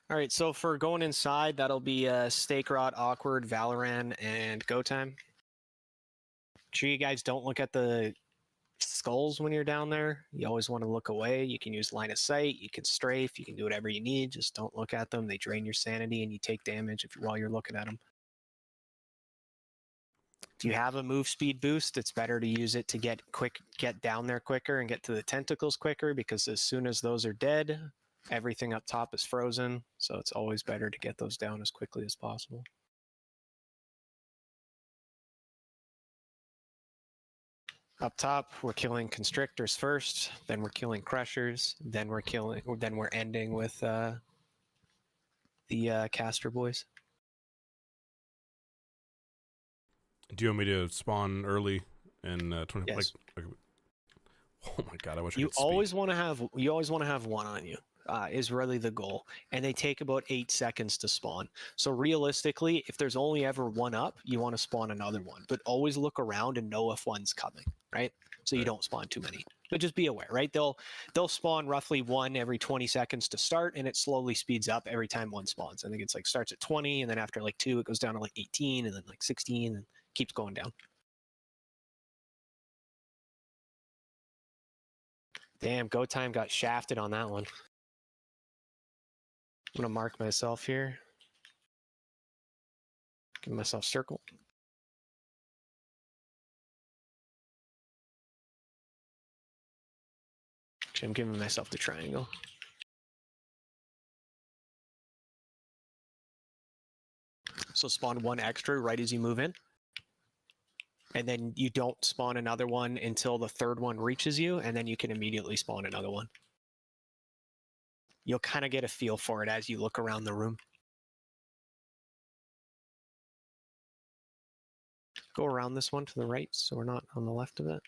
All right, so for going inside, that'll be Stake Rot, Awkward, Valoran, and Go Time. Make sure you guys don't look at the skulls when you're down there. You always want to look away. You can use line of sight, you can strafe, you can do whatever you need. Just don't look at them. They drain your sanity and you take damage while you're looking at them. If you have a move speed boost, it's better to use it to get down there quicker and get to the tentacles quicker, because as soon as those are dead, everything up top is frozen. So it's always better to get those down as quickly as possible. Up top, we're killing constrictors first, then we're killing crushers, then we're ending with the caster boys. Do you want me to spawn early in 20? Yes. Like, oh my god, I wish I You could speak. always want to have one on you. Is really the goal, and they take about 8 seconds to spawn. So realistically, if there's only ever one up, you want to spawn another one, but always look around and know if one's coming, right? So you don't spawn too many, but just be aware, right? They'll spawn roughly one every 20 seconds to start, and it slowly speeds up every time one spawns. I think it's like starts at 20, and then after like 2, it goes down to like 18, and then like 16, and keeps going down. Damn, Go Time got shafted on that one. I'm gonna mark myself here. Give myself circle. Actually, I'm giving myself the triangle. So spawn one extra right as you move in. And then you don't spawn another one until the third one reaches you, and then you can immediately spawn another one. You'll kind of get a feel for it as you look around the room. Go around this one to the right so we're not on the left of it.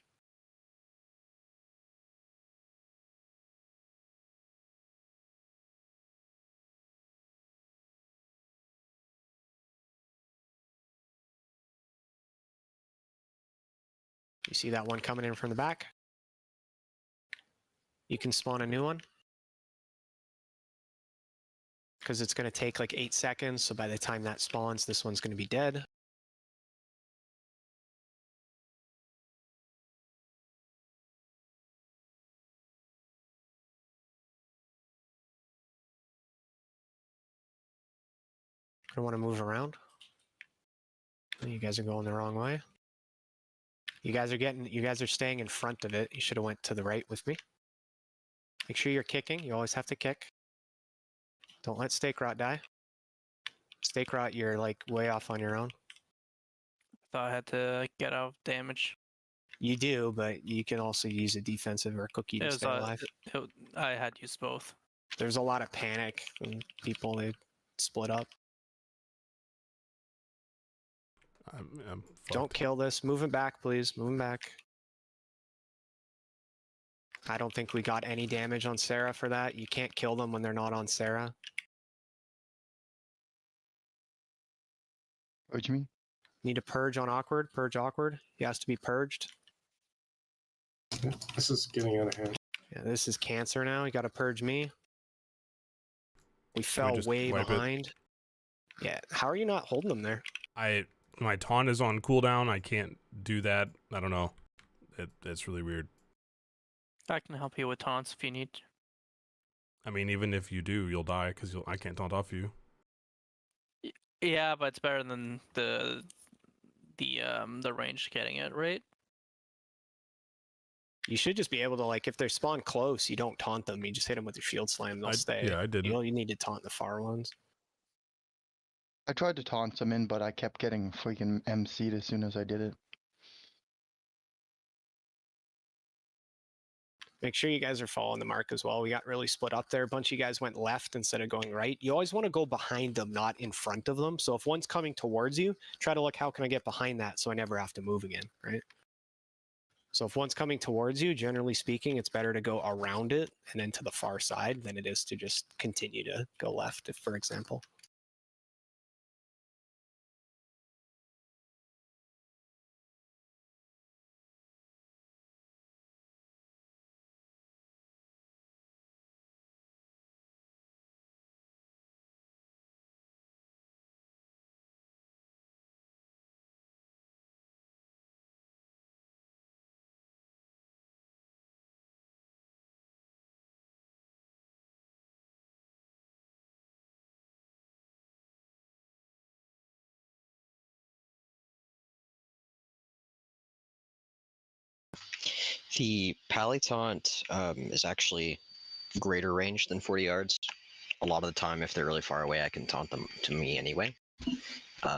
You see that one coming in from the back? You can spawn a new one, because it's going to take like 8 seconds, so by the time that spawns, this one's going to be dead. I don't want to move around. You guys are going the wrong way. You guys are staying in front of it. You should have went to the right with me. Make sure you're kicking. You always have to kick. Don't let Stake Rot die. Stake Rot, you're like way off on your own. Thought I had to get out of damage. You do, but you can also use a defensive or a cookie to stay alive. I had used both. There's a lot of panic and people, they split up. I'm Don't fucked. kill this. Moving back, please. Moving back. I don't think we got any damage on Sarah for that. You can't kill them when they're not on Sarah. What do you mean? Need to purge on Awkward. Purge Awkward. He has to be purged. This is getting out of hand. Yeah, this is cancer now. You got to purge me. We fell just way wipe it? behind. Yeah. How are you not holding them there? My taunt is on cooldown. I can't do that. I don't know. It's really weird. I can help you with taunts if you need. I mean, even if you do, you'll die because I can't taunt off you. Yeah, but it's better than the range getting it, right? You should just be able to, like, if they spawn close, you don't taunt them. You just hit them with your shield slam. They'll stay. Yeah, I didn't. You need to taunt the far ones. I tried to taunt some in, but I kept getting freaking MC'd as soon as I did it. Make sure you guys are following the mark as well. We got really split up there. A bunch of you guys went left instead of going right. You always want to go behind them, not in front of them. So if one's coming towards you, try to look, how can I get behind that so I never have to move again, right? So if one's coming towards you, generally speaking, it's better to go around it and then to the far side than it is to just continue to go left, if, for example. The pally taunt is actually greater range than 40 yards. A lot of the time, if they're really far away, I can taunt them to me anyway.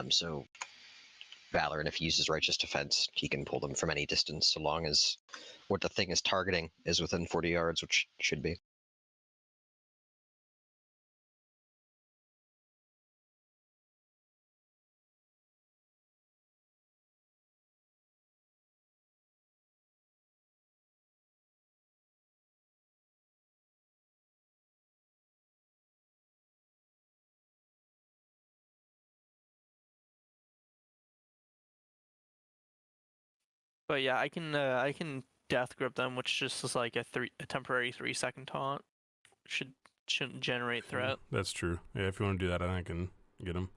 So Valorant, if he uses Righteous Defense, he can pull them from any distance, so long as what the thing is targeting is within 40 yards, which should be. But yeah, I can death grip them, which just is like a temporary 3-second taunt. Shouldn't generate threat. That's true. Yeah, if you want to do that, I can get him.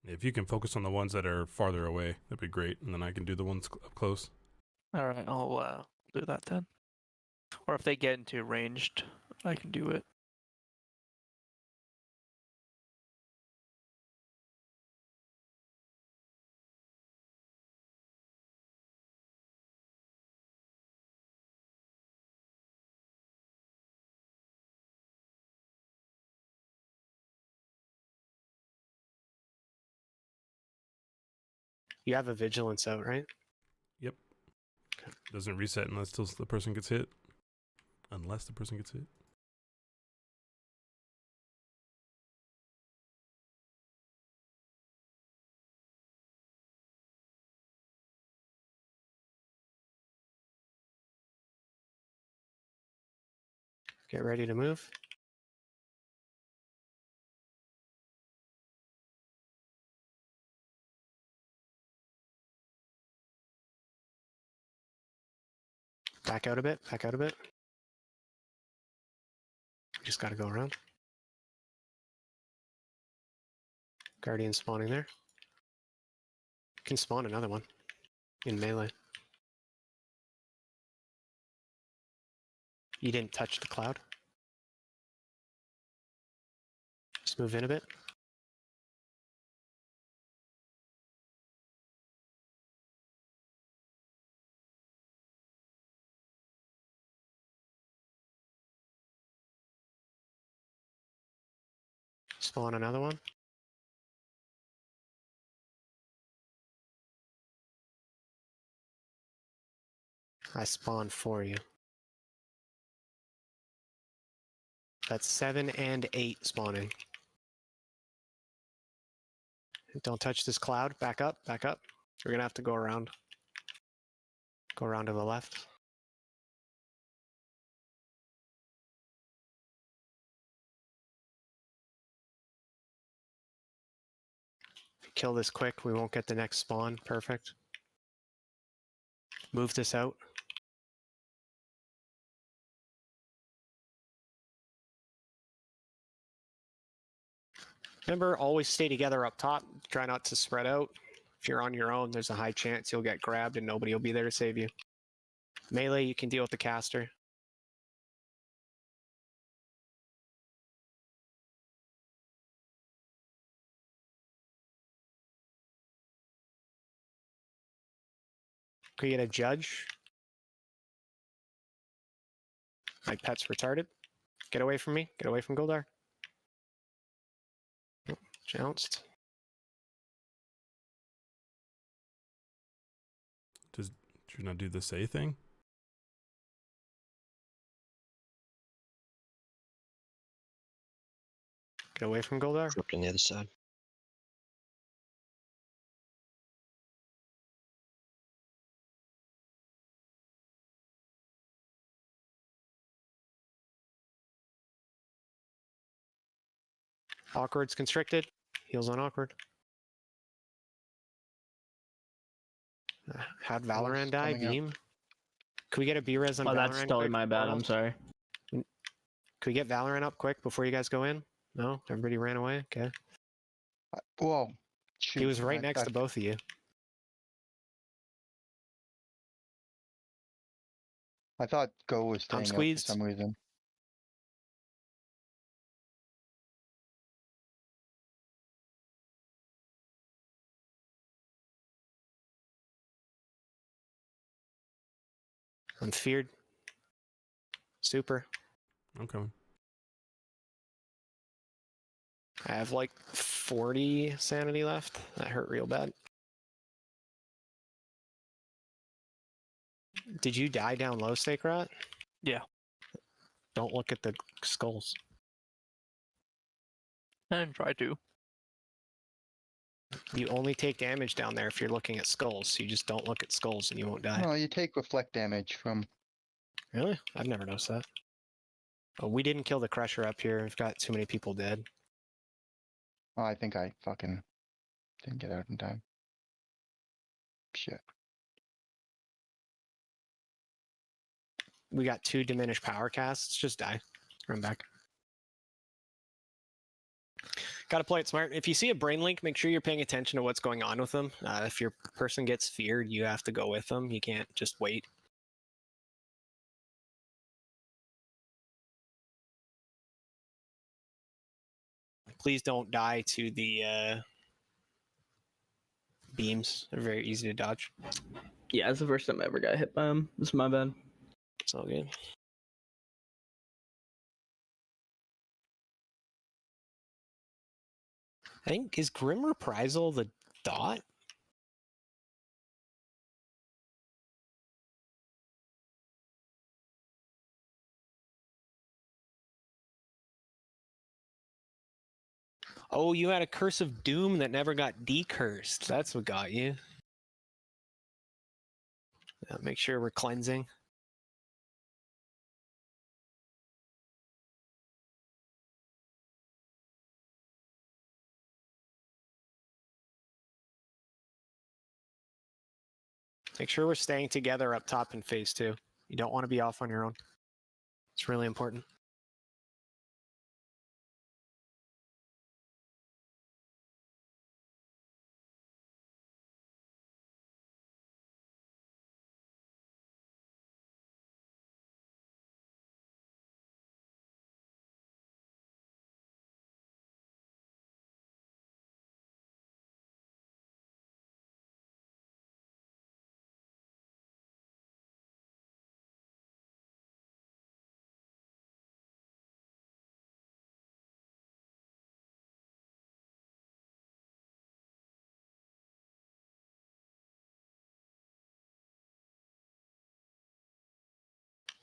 If you can focus on the ones that are farther away, that'd be great, and then I can do the ones up close. All right, I'll do that then. Or if they get into ranged, I can do it. You have a vigilance out, right? Yep. Doesn't reset unless the person gets hit. Unless the person gets hit. Get ready to move. Back out a bit, back out a bit. Just gotta go around. Guardian spawning there. Can spawn another one in melee. You didn't touch the cloud. Just move in a bit. Spawn another one. I spawned for you. That's 7 and 8 spawning. Don't touch this cloud. Back up, back up. We're gonna have to go around. Go around to the left. Kill this quick, we won't get the next spawn. Perfect. Move this out. Remember, always stay together up top. Try not to spread out. If you're on your own, there's a high chance you'll get grabbed and nobody will be there to save you. Melee, you can deal with the caster. Create a judge. My pet's retarded. Get away from me. Get away from Goldar. Oh, jounced. Should we not do the say thing? Get away from Goldar. Flipped on the other side. Awkward's constricted. Heals on awkward. How'd Valorant die? coming up. Beam? Can we get a B-res on Oh, Valorant? that's totally quick? my bad. I'm sorry. Can we get Valorant up quick before you guys go in? No? Everybody ran away? Okay. Whoa. Shoot, He was right next to both of you. I thought Go was staying up for squeezed. some reason. I'm feared. Super. I'm coming. I have like 40 sanity left. That hurt real bad. Did you die down low, Steak Rat? Yeah. Don't look at the skulls. And try to. You only take damage down there if you're looking at skulls. So you just don't look at skulls and you won't die. No, you take reflect damage from. Really? I've never noticed that. Oh, we didn't kill the Crusher up here. We've got too many people dead. Oh, I think I fucking didn't get out in time. Shit. We got 2 diminished power casts. Just die. Run back. Got to play it smart. If you see a brain link, make sure you're paying attention to what's going on with them. If your person gets feared, you have to go with them. You can't just wait. Please don't die to the beams. They're very easy to dodge. Yeah, it's the first time I ever got hit by him. It's my bad. It's all good. I think, is Grim Reprisal the dot? Oh, you had a Curse of Doom that never got decursed. That's what got you. Yeah, make sure we're cleansing. Make sure we're staying together up top in phase 2. You don't want to be off on your own. It's really important.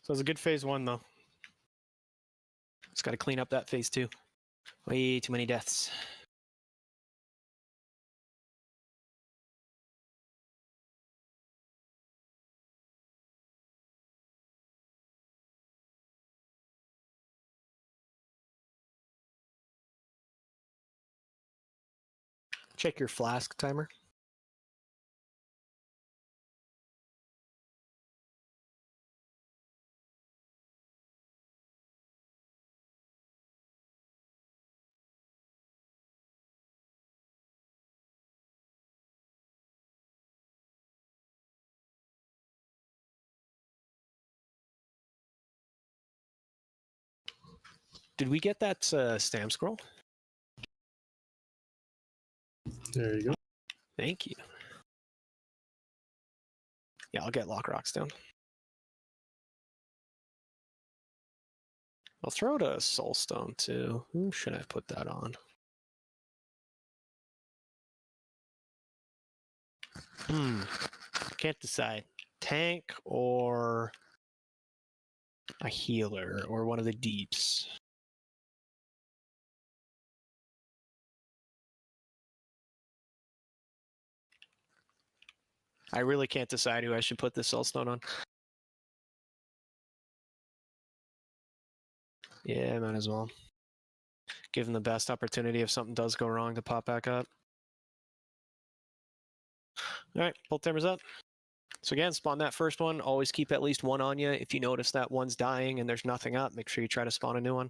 So it's a good phase 1 though. Just got to clean up that phase 2. Way too many deaths. Check your flask timer. Did we get that stamp scroll? There you go. Thank you. Yeah, I'll get Lock Rocks down. I'll throw to Soulstone too. Who should I put that on? Can't decide. tank or a healer or one of the deeps? I really can't decide who I should put this soulstone on. Yeah, might as well. Give him the best opportunity if something does go wrong to pop back up. All right, bolt timer's up. So again, spawn that first one. Always keep at least one on you. If you notice that one's dying and there's nothing up, make sure you try to spawn a new one.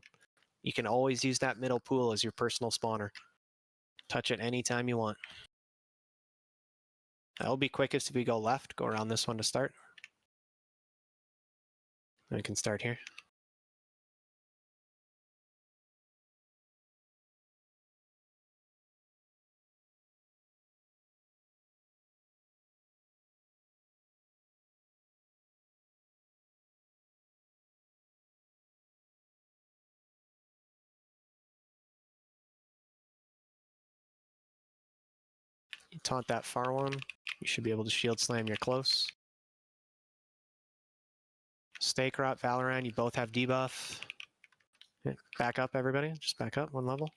You can always use that middle pool as your personal spawner. Touch it anytime you want. That'll be quickest if we go left. Go around this one to start. We can start here. You taunt that far one. You should be able to shield slam your close. Stake Rot, Valorant, you both have debuff. Yeah, back up, everybody. Just back up one level.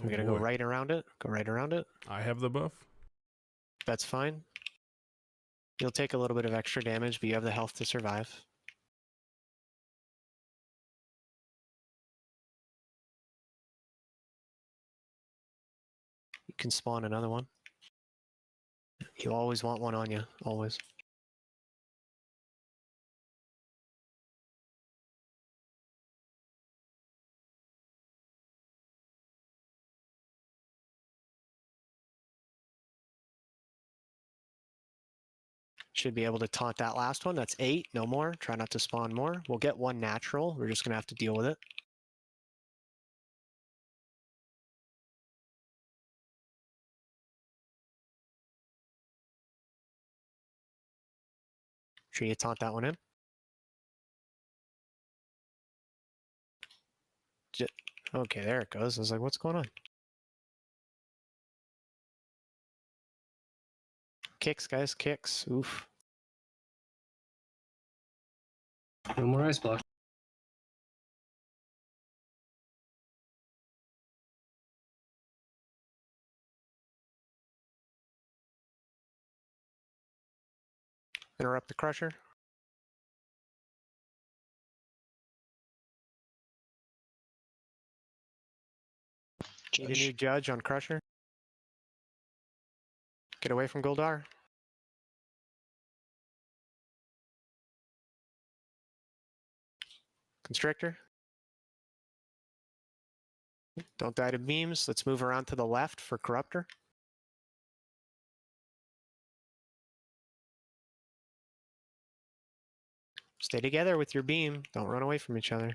We're gonna go boy. right around it. Go right around it. I have the buff. That's fine. You'll take a little bit of extra damage, but you have the health to survive. You can spawn another one. You always want one on you, always. Should be able to taunt that last one. That's 8, no more. Try not to spawn more. We'll get one natural. We're just gonna have to deal with it. Sure you taunt that one in. Okay, there it goes. I was like, what's going on? Kicks, guys, kicks. Oof. No more ice block. Interrupt the crusher. Need a new judge on crusher. Get away from Goldar. Constrictor. Don't die to beams. Let's move around to the left for Corruptor. Stay together with your beam. Don't run away from each other.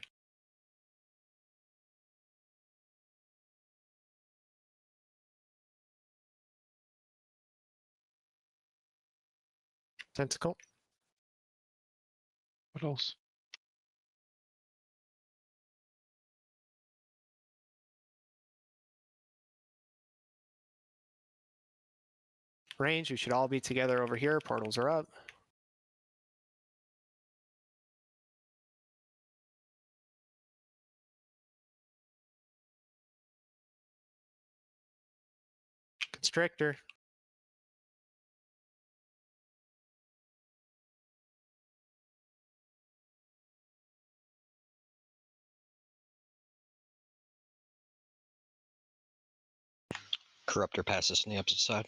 Tentacle. What else? Range. We should all be together over here. Portals are up. Constrictor. Corruptor passes on the opposite side.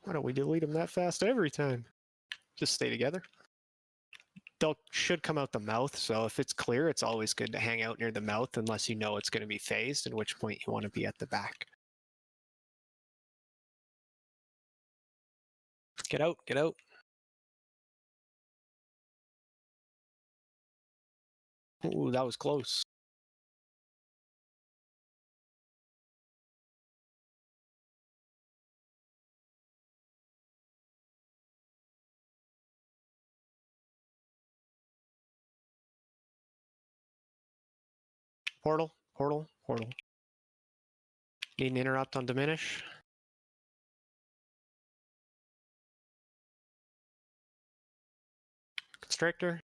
Why don't we delete them that fast every time? Just stay together. They should come out the mouth, so if it's clear, it's always good to hang out near the mouth unless you know it's going to be phased, at which point you want to be at the back. Get out, get out. Ooh, that was close. Portal, portal, portal. Need an interrupt on diminish. Constrictor.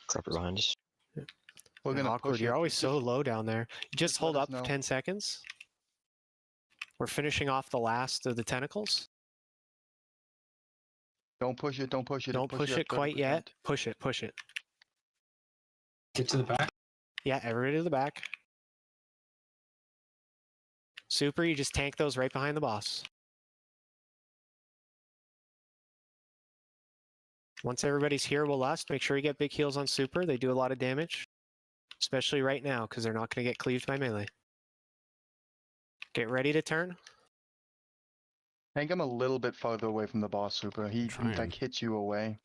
Crupper behind us. We're gonna Awkward. push You're it. always so low down there. Just Just hold let us up for know. 10 seconds. We're finishing off the last of the tentacles. Don't push it. Don't push it. Don't push at it quite 30%. yet. Push it, push it. Get to the back. Yeah, everybody to the back. Super, you just tank those right behind the boss. Once everybody's here, we'll lust. Make sure you get big heals on Super. They do a lot of damage. Especially right now, because they're not going to get cleaved by melee. Get ready to turn. I think I'm a little bit farther away from the boss, Super. He Trying. like hits you away.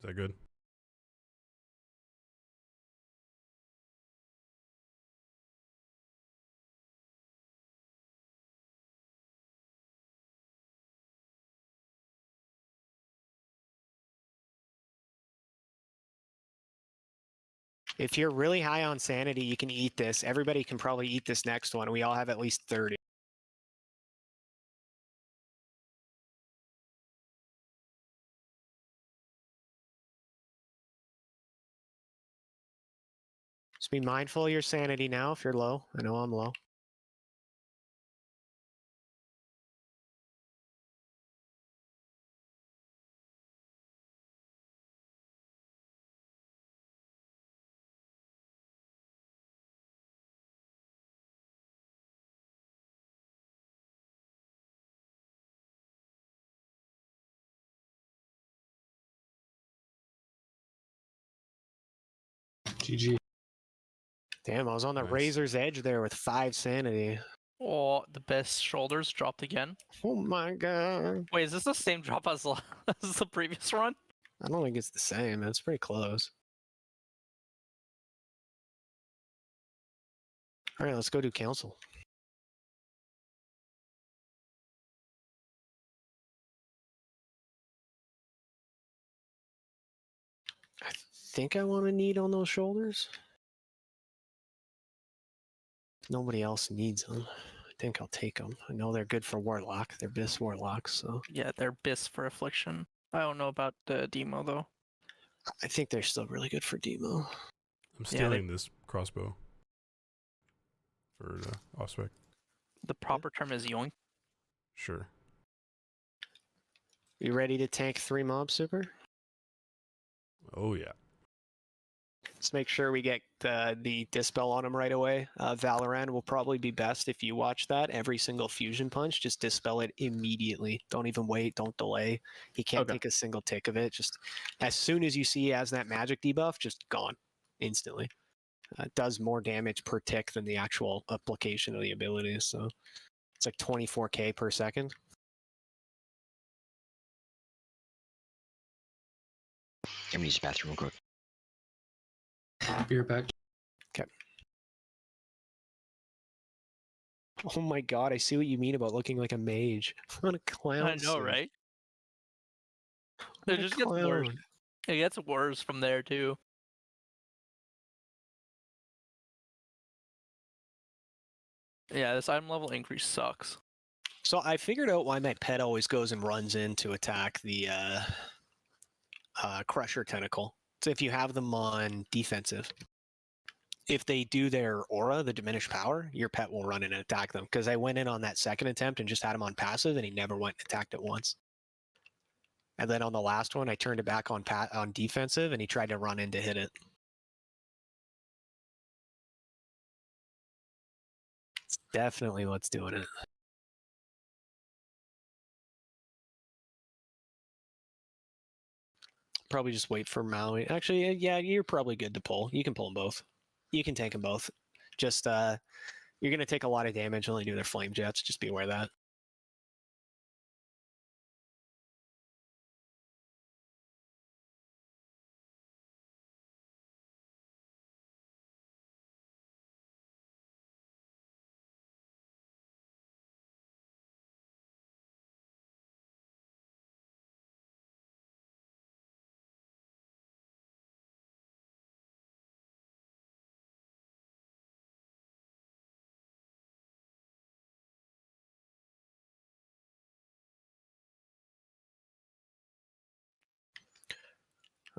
Is that good? If you're really high on sanity, you can eat this. Everybody can probably eat this next one. We all have at least 30. Just be mindful of your sanity now if you're low. I know I'm low. GG. Damn, I was on the Nice. razor's edge there with 5 sanity. Oh, the best shoulders dropped again. Oh my god. Wait, is this the same drop as, as the previous run? I don't think it's the same. It's pretty close. All right, let's go do council. I think I want to need on those shoulders. Nobody else needs them. I think I'll take them. I know they're good for Warlock. They're Bis Warlocks, so Yeah, they're bis for affliction. I don't know about the demo though. I think they're still really good for demo. I'm Yeah, stealing this crossbow for off spec. The proper term is yoink. Sure. You ready to tank 3 mobs, Super? Oh yeah. Let's make sure we get the dispel on him right away. Valorant will probably be best if you watch that. Every single fusion punch, just dispel it immediately. Don't even wait. Don't delay. He can't Okay. take a single tick of it. Just as soon as you see he has that magic debuff, just gone instantly. It does more damage per tick than the actual application of the ability. So it's like 24k per second. I'm gonna use the bathroom real quick. Be right back. Oh my god, I see what you mean about looking like a mage. What a clown. I know, suit. right? What It a just gets worse. clown. It gets worse from there too. Yeah, this item level increase sucks. So I figured out why my pet always goes and runs in to attack the Crusher Tentacle. So if you have them on defensive, if they do their aura, the diminished power, your pet will run in and attack them. Because I went in on that second attempt and just had him on passive, and he never went and attacked it once. And then on the last one, I turned it back on on defensive, and he tried to run in to hit it. It's definitely what's doing it. Probably just wait for Maui. Actually, yeah, you're probably good to pull. You can pull them both. You can tank them both. Just you're gonna take a lot of damage when they do their flame jets. Just be aware of that.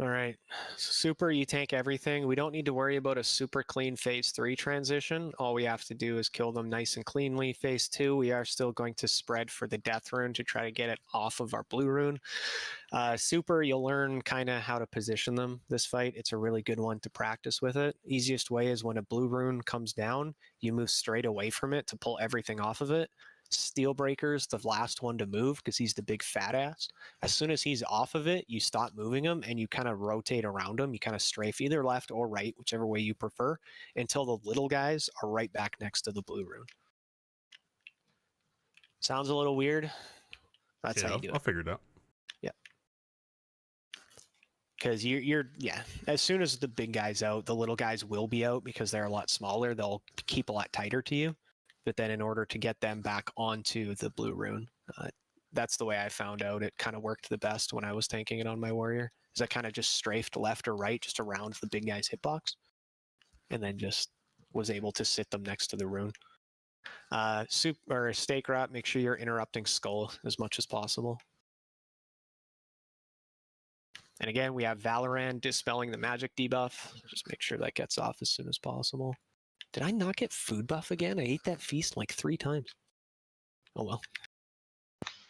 All right. Super, you tank everything. We don't need to worry about a super clean phase 3 transition. All we have to do is kill them nice and cleanly. Phase 2, we are still going to spread for the death rune to try to get it off of our blue rune. Super, you'll learn kind of how to position them this fight. It's a really good one to practice with it. Easiest way is when a blue rune comes down, you move straight away from it to pull everything off of it. Steelbreaker's the last one to move because he's the big fat ass. As soon as he's off of it, you stop moving him and you kind of rotate around him. You kind of strafe either left or right, whichever way you prefer, until the little guys are right back next to the blue rune. Sounds a little weird. That's yeah, how you do I'll it. figure it out. Because as soon as the big guy's out, the little guys will be out because they're a lot smaller. They'll keep a lot tighter to you. But then in order to get them back onto the blue rune, that's the way I found out it kind of worked the best when I was tanking it on my warrior. Is I kind of just strafed left or right just around the big guy's hitbox, and then just was able to sit them next to the rune. Stake rot, make sure you're interrupting skull as much as possible. And again, we have Valorant dispelling the magic debuff. Just make sure that gets off as soon as possible. Did I not get food buff again? I ate that feast like 3 times. Oh well.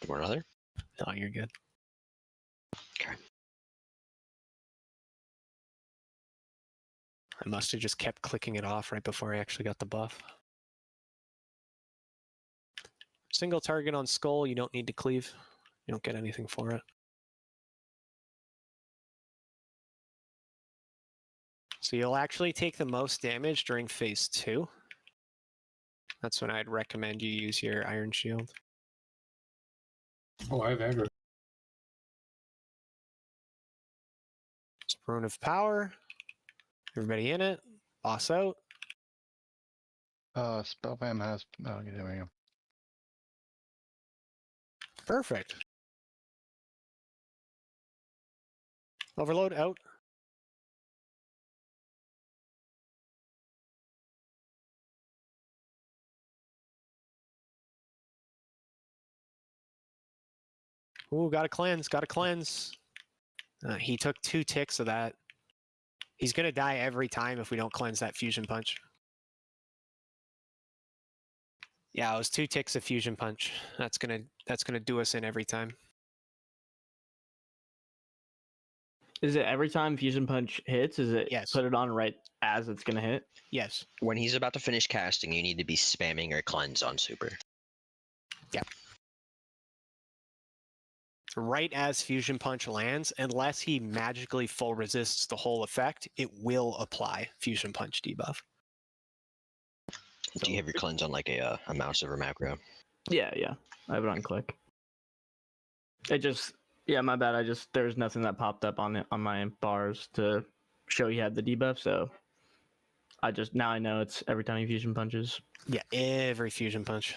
Or another? No, you're good. Okay. I must have just kept clicking it off right before I actually got the buff. Single target on skull, you don't need to cleave. You don't get anything for it. So you'll actually take the most damage during phase 2. That's when I'd recommend you use your Iron Shield. Oh, I have aggro. Rune of Power. Everybody in it. Boss out. Spellbam has. Oh, there we go. Perfect. Overload out. Ooh, gotta cleanse, gotta cleanse. He took 2 ticks of that. He's gonna die every time if we don't cleanse that fusion punch. Yeah, it was 2 ticks of fusion punch. That's gonna do us in every time. Is it every time fusion punch hits? Is it Yes. put it on right as it's gonna hit? Yes. When he's about to finish casting, you need to be spamming your cleanse on super. Right as fusion punch lands, unless he magically full resists the whole effect, it will apply fusion punch debuff. Do you have your cleanse on like a mouse over macro? Yeah. I have it on click. It just, yeah, my bad. There's nothing that popped up on my bars to show he had the debuff, so now I know it's every time he fusion punches. Yeah, every fusion punch.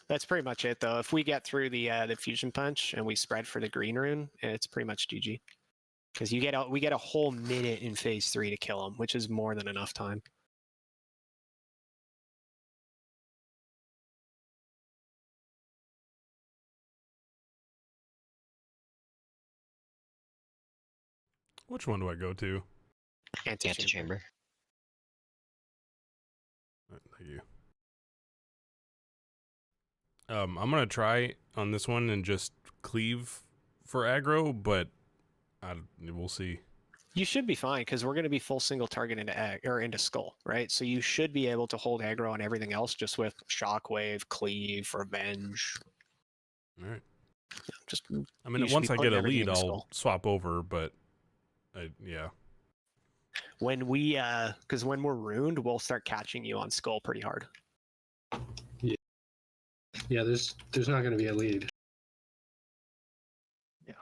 That's pretty much it, though. If we get through the fusion punch and we spread for the green rune, it's pretty much GG. Because we get a whole minute in phase 3 to kill him, which is more than enough time. Which one do I go to? Antechamber. Thank you. I'm gonna try on this one and just cleave for aggro, but we'll see. You should be fine because we're going to be full single target into skull, right? So you should be able to hold aggro on everything else just with shockwave, cleave, revenge. All right. Just I mean, you should once be I putting get a everything lead, into I'll skull. swap over. But yeah. When we because when we're ruined, we'll start catching you on skull pretty hard. Yeah, there's not going to be a lead. Yeah.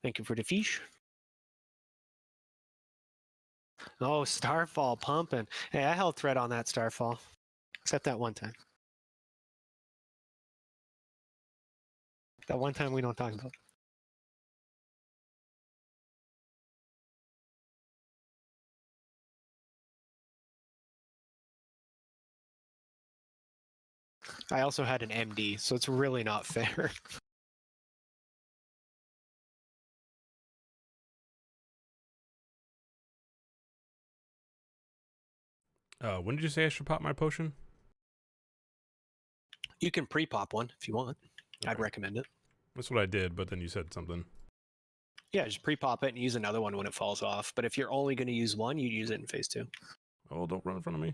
Thank you for the fish. Oh, Starfall pumping. Hey, I held thread on that Starfall. Except that one time. That one time we don't talk about. I also had an MD, so it's really not fair. When did you say I should pop my potion? You can pre-pop one if you want. I'd Okay. recommend it. That's what I did, but then you said something. Yeah, just pre-pop it and use another one when it falls off. But if you're only going to use one, you use it in phase 2. Oh, don't run in front of me.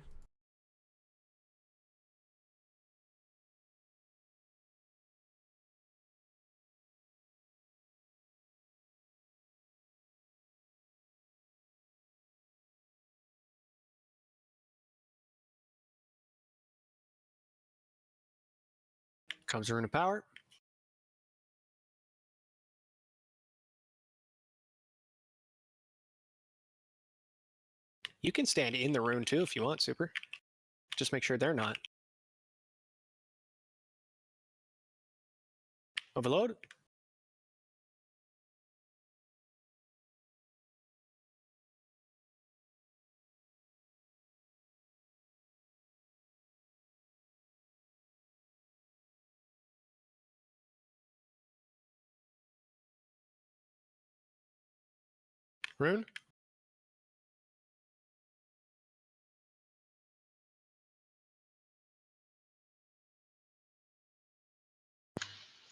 Comes Rune of Power. You can stand in the rune too if you want, Super. Just make sure they're not. Overload. Rune.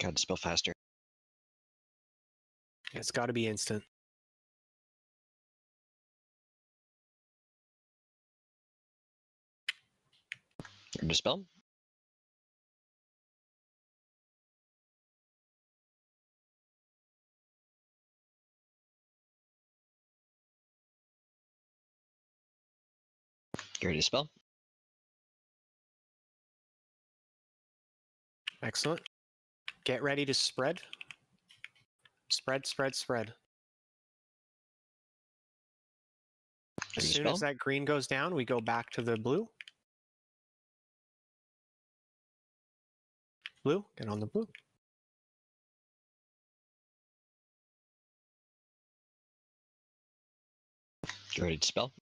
Gotta spell faster. It's got to be instant. Dispel. Get ready to spell. Excellent. Get ready to spread. Spread, spread, spread. As Ready to soon spell. as that green goes down, we go back to the blue. Blue, get on the blue. Get ready to spell.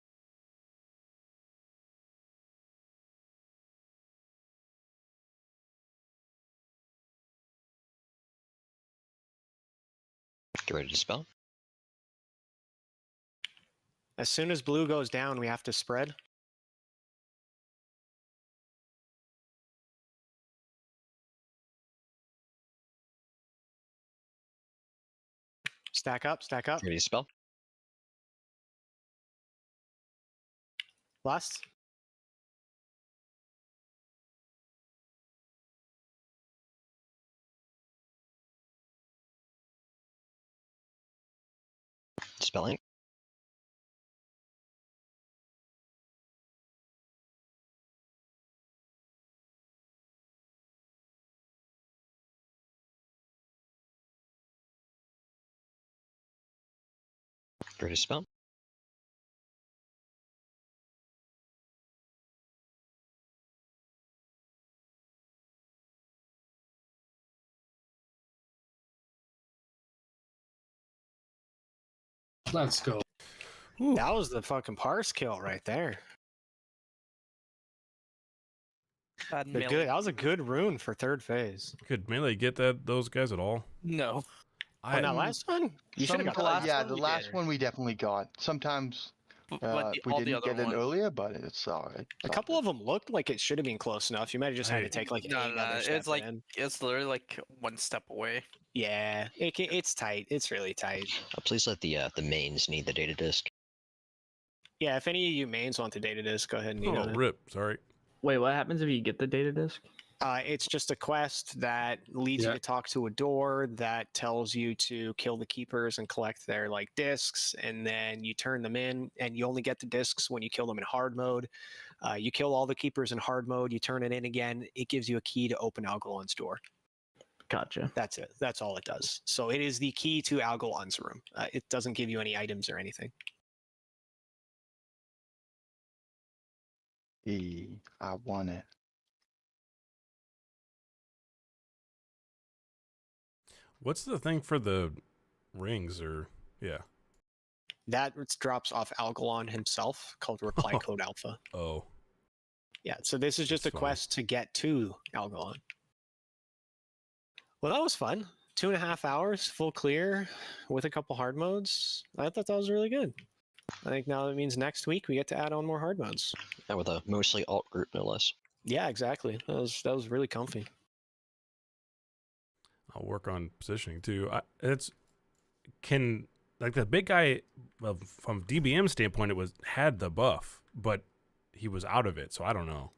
Get ready to spell. As soon as blue goes down, we have to spread. Stack up, stack up. Get ready to spell. Last. Spelling. Get ready to spell. Let's go. Ooh, That was the fucking parse kill right there. Bad But melee. good. That was a good rune for third phase. could melee get those guys at all? No. On that last one, you should have got the that. last yeah, one the we last did. one we definitely got. Sometimes But we all the didn't other get it ones. earlier, but it's alright. A couple of them looked like it should have been close enough. You might have just had to Hey. take like No, another step it's like in. it's literally like one step away. Yeah, it's tight. It's really tight. Please let the mains need the data disk. Yeah, if any of you mains want the data disk, go ahead and eat Oh, on it. rip. Sorry. Wait, what happens if you get the data disk? It's just a quest that leads you Yeah. to talk to a door that tells you to kill the keepers and collect their like discs, and then you turn them in, and you only get the discs when you kill them in hard mode. You kill all the keepers in hard mode, you turn it in again. It gives you a key to open Algalon's door. Gotcha. That's it. That's all it does. So it is the key to Algalon's room. It doesn't give you any items or anything. I want it. What's the thing for the rings or yeah? That drops off Algalon himself, called Reply Oh. Code Alpha. Oh, Yeah, so this is just That's a funny. quest to get to Algalon. Well, that was fun. 2.5 hours, full clear, with a couple hard modes. I thought that was really good. I think now that means next week we get to add on more hard modes. And with a mostly alt group, no less. Yeah, exactly. That was really comfy. I'll work on positioning too. Like the big guy, well, from DBM standpoint, it had the buff, but he was out of it, so I don't know.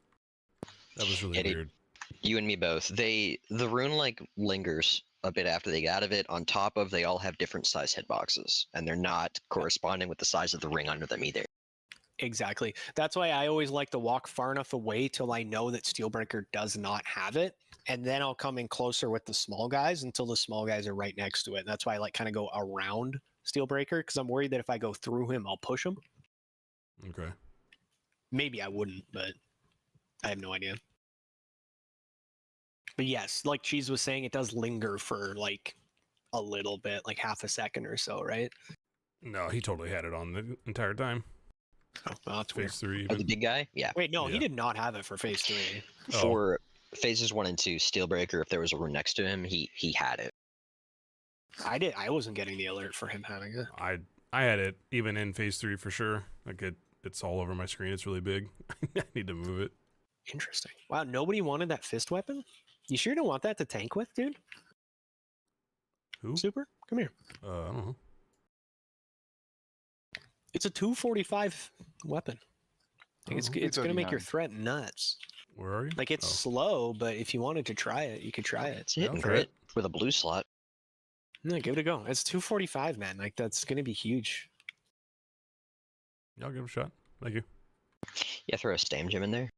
That was really Eddie, weird. You and me both. The rune like lingers a bit after they get out of it. On top of, they all have different size hitboxes, and they're not corresponding with the size of the ring under them either. Exactly. That's why I always like to walk far enough away till I know that Steelbreaker does not have it, and then I'll come in closer with the small guys until the small guys are right next to it. That's why I like kind of go around Steelbreaker, because I'm worried that if I go through him, I'll push him. Okay. Maybe I wouldn't, but I have no idea. But yes, like Cheese was saying, it does linger for like a little bit, like half a second or so, right? No, he totally had it on the entire time. Oh, well, that's weird. Phase 3 Oh, even. the big guy? Yeah. Wait, no, he Yeah. did not have it for phase 3. Oh. For phases 1 and 2, Steelbreaker, if there was a rune next to him, he had it. I wasn't getting the alert for him having it. I had it even in phase 3 for sure. Like it's all over my screen. It's really big. I need to move it. Interesting. Wow, nobody wanted that fist weapon? You sure don't want that to tank with, dude? Who? Super? Come here. I don't know. It's a 245 weapon. Like, it's Oh, it's going to make your 239. threat nuts. Where are you? Like, it's Oh. slow, but if you wanted to try it, you could try it. It's a hit I'll and try crit it. with a blue slot. No, give it a go. It's 245, man. Like, that's going to be huge. Yeah, I'll give it a shot. Thank you. Yeah, throw a stam gem in there.